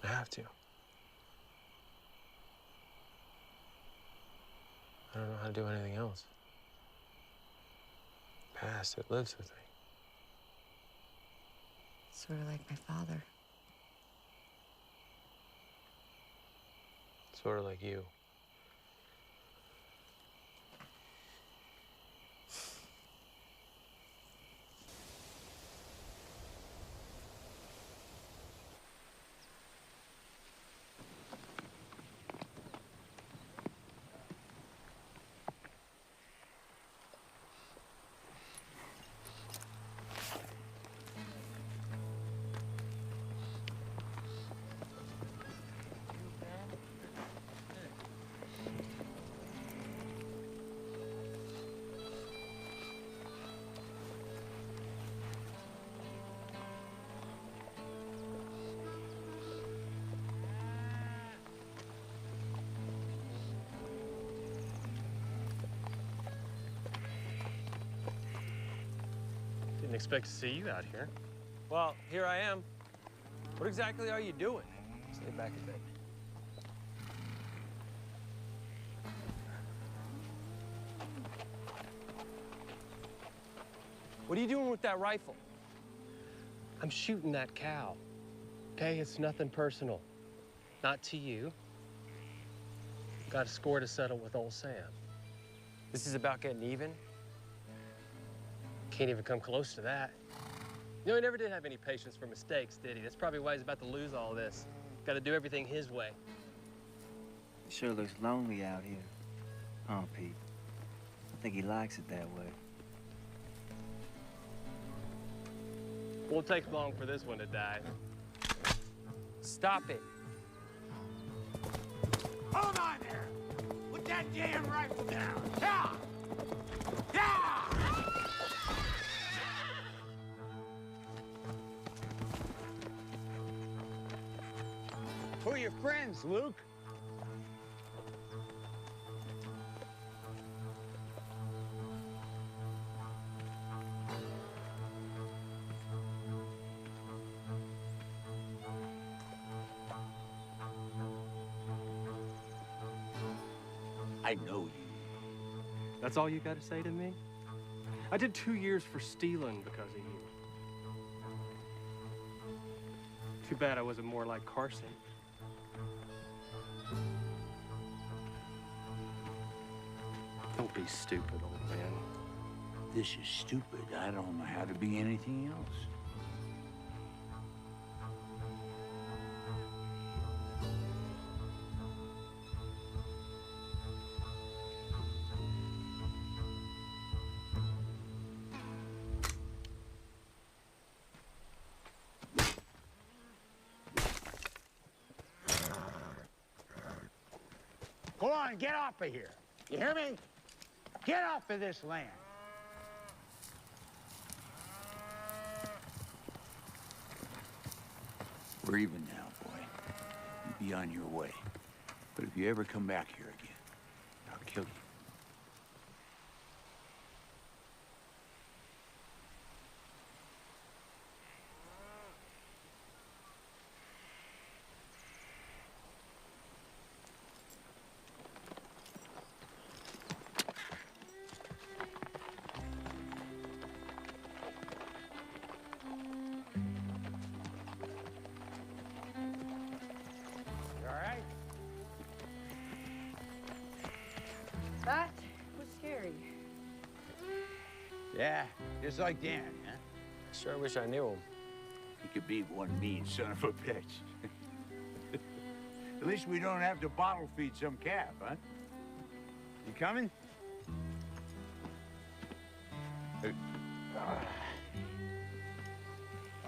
I have to. I don't know how to do anything else. Past, it lives with me. Sort of like my father. Sort of like you. Didn't expect to see you out here. Well, here I am. What exactly are you doing? Stay back a bit. What are you doing with that rifle? I'm shooting that cow. Okay, it's nothing personal. Not to you. Got a score to settle with old Sam. This is about getting even? Can't even come close to that. You know, he never did have any patience for mistakes, did he? That's probably why he's about to lose all this. Got to do everything his way. It sure looks lonely out here, huh, Pete? I think he likes it that way. Won't take long for this one to die. Stop it. Hold on there! Put that damn rifle down! Yeah! Yeah! Who are your friends, Luke? I know you. That's all you got to say to me? I did 2 years for stealing because of you. Too bad I wasn't more like Carson. Don't be stupid, old man. This is stupid. I don't know how to be anything else. Go on, get off of here. You hear me? Get off of this land. We're even now, boy. You be on your way. But if you ever come back here again, I'll kill you. You all right? That was scary. Yeah, just like Dan, huh? Sure wish I knew him. He could be one mean son of a bitch. At least we don't have to bottle feed some calf, huh? You coming?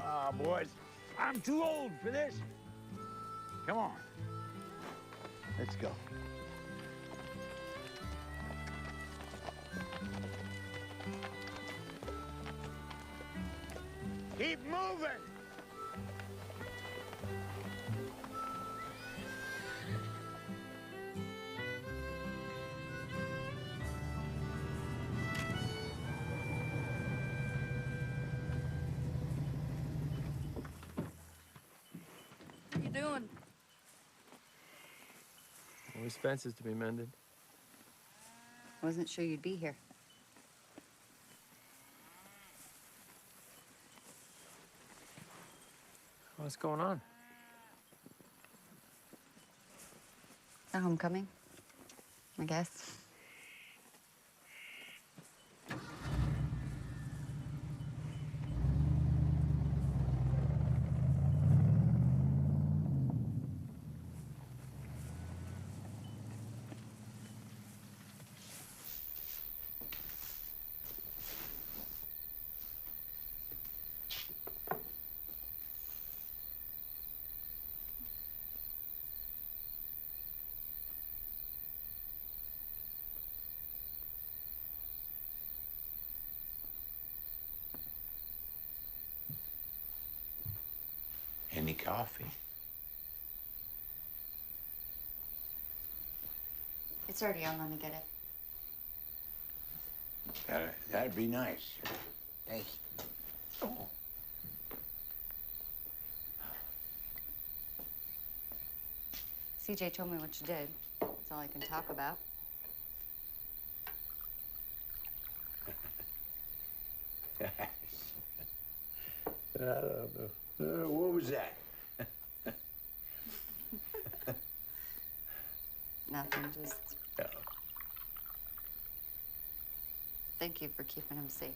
Ah, boys, I'm too old for this. Come on. Let's go. Keep moving. What are you doing? Always fences to be mended. Wasn't sure you'd be here. What's going on? A homecoming, I guess. Any coffee? It's already on. Let me get it. That'd be nice. Hey. CJ told me what you did. That's all I can talk about. I don't know. What was that? Nothing, just... Thank you for keeping him safe.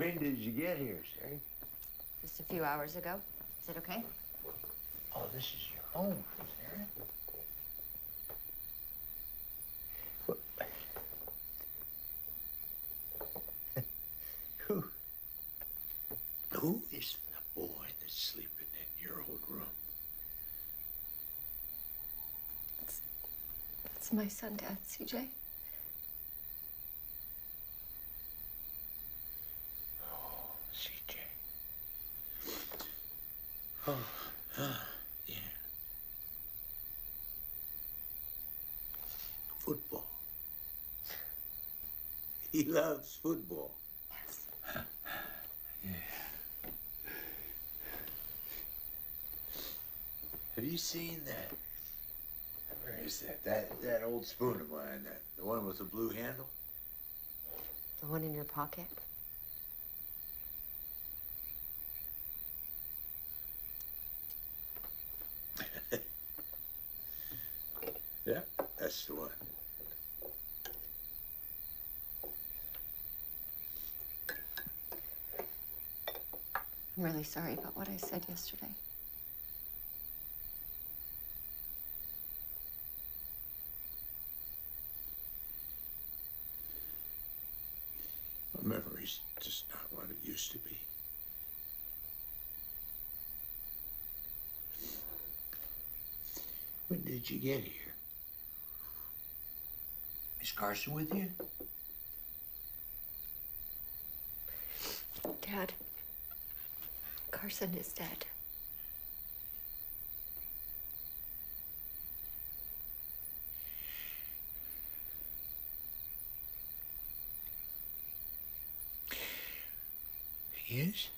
When did you get here, Sarah? Just a few hours ago. Is it okay? Oh, this is your home, Sarah. What? Who is the boy that's sleeping in your old room? That's my son, Dad, CJ. Oh, CJ. Oh, yeah. Football. He loves football. Yes. Yeah. Have you seen that? Where is that? That old spoon of mine, the one with the blue handle? The one in your pocket? Yeah, that's the one. I'm really sorry about what I said yesterday. My memory's just not what it used to be. When did you get here? Is Carson with you? Dad, Carson is dead. He is?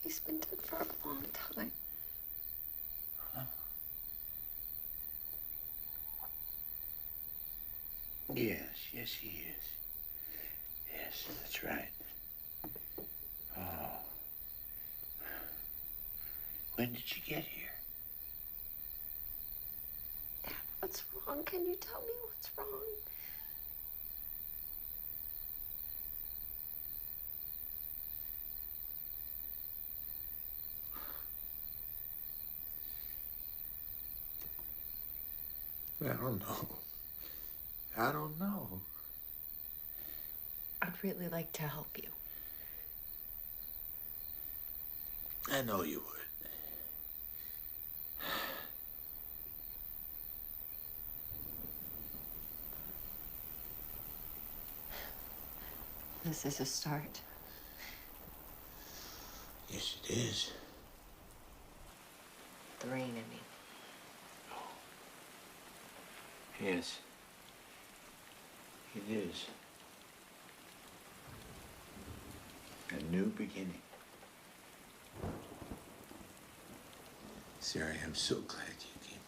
He's been dead for a long time. Huh? Yes, he is. Yes, that's right. Oh. When did you get here? Dad, what's wrong? Can you tell me what's wrong? I don't know. I don't know. I'd really like to help you. I know you would. This is a start. Yes, it is. The rain, I mean. Yes. It is. A new beginning. Sarah, I'm so glad you came.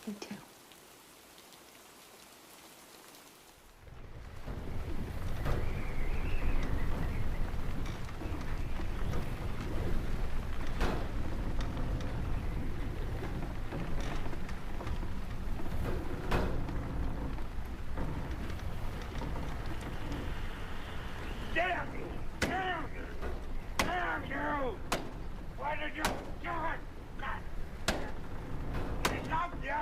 Me too. Damn you! Damn you! Damn you! Why did you do it? He loved you!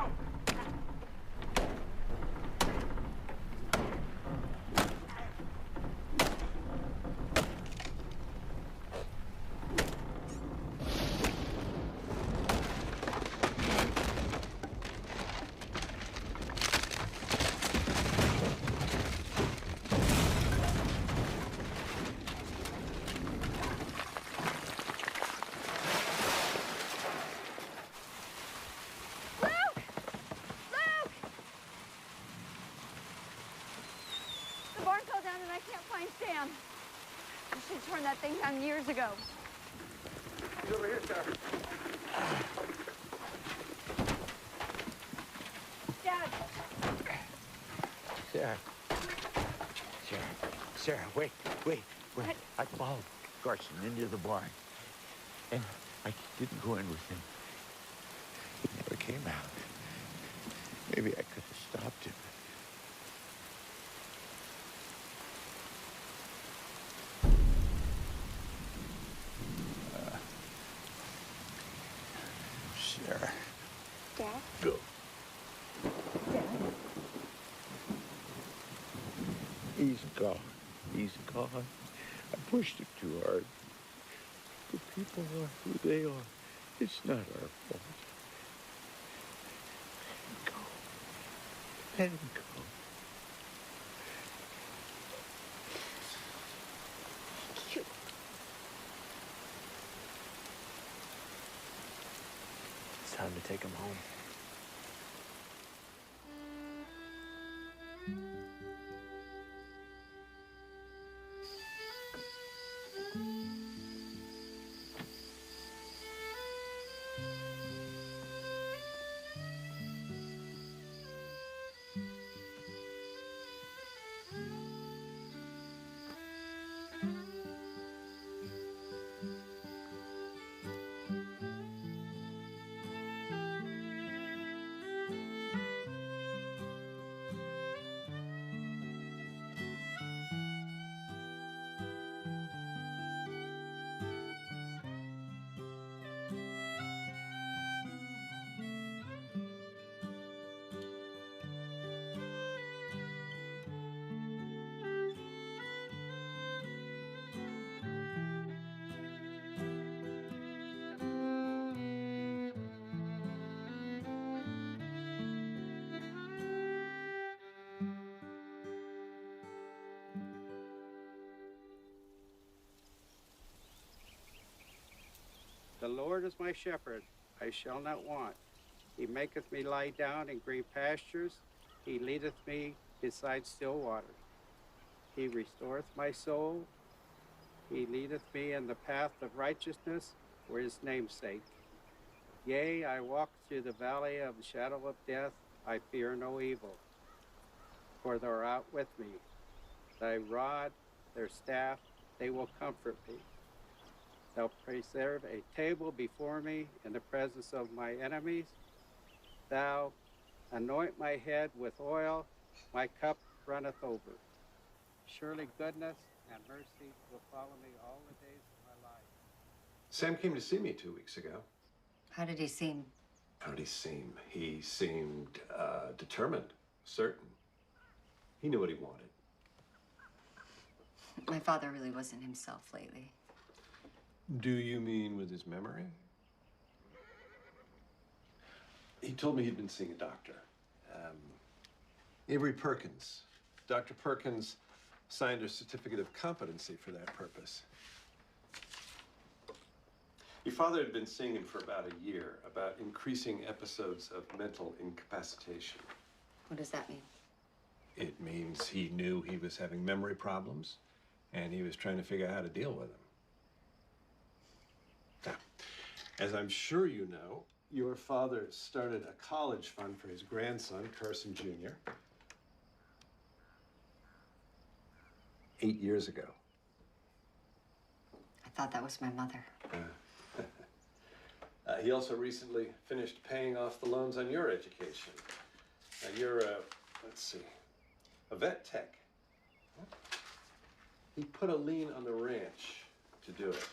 Sam. You should have turned that thing down years ago. He's over here, Sarah. Dad. Sarah, wait. I followed Carson into the barn, and I didn't go in with him. came out. Maybe I could have stopped him. Sarah. Dad? Go. Dad? He's gone. He's gone. I pushed him too hard. But people are who they are. It's not our fault. Go. Let him go. Thank you. It's time to take him home. The Lord is my shepherd, I shall not want. He maketh me lie down in green pastures. He leadeth me beside still waters. He restoreth my soul. He leadeth me in the path of righteousness for his name's sake. Yea, I walk through the valley of the shadow of death. I fear no evil, for thou art with me. Thy rod, their staff, they will comfort me. Thou preserve a table before me in the presence of my enemies. Thou anoint my head with oil, my cup runneth over. Surely goodness and mercy will follow me all the days of my life. Sam came to see me 2 weeks ago. How did he seem? How did he seem? He seemed determined, certain. He knew what he wanted. My father really wasn't himself lately. Do you mean with his memory? He told me he'd been seeing a doctor. Avery Perkins. Dr. Perkins signed a certificate of competency for that purpose. Your father had been seeing him for about a year about increasing episodes of mental incapacitation. What does that mean? It means he knew he was having memory problems, and he was trying to figure out how to deal with them. Now, as I'm sure you know, your father started a college fund for his grandson, Carson Jr., 8 years ago. I thought that was my mother. He also recently finished paying off the loans on your education. You're let's see, a vet tech. He put a lien on the ranch to do it.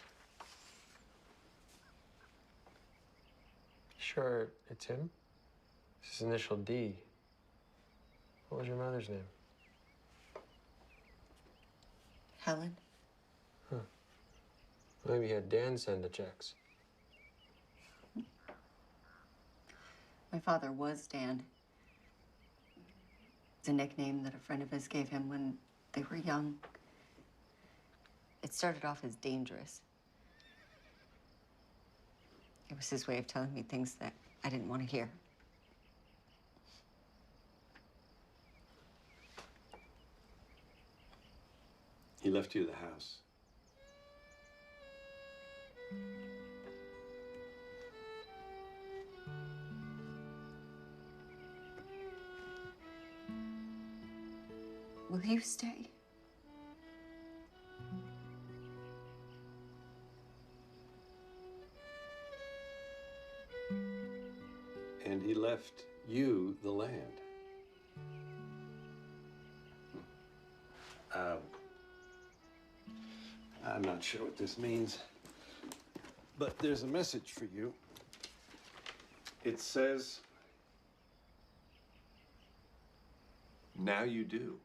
Sure, it's him? It's his initial D. What was your mother's name? Helen? Huh. Maybe you had Dan send the checks. My father was Dan. It's a nickname that a friend of his gave him when they were young. It started off as dangerous. It was his way of telling me things that I didn't want to hear. He left you the house. Will you stay? and he left you the land. I'm not sure what this means, but there's a message for you. It says, now you do.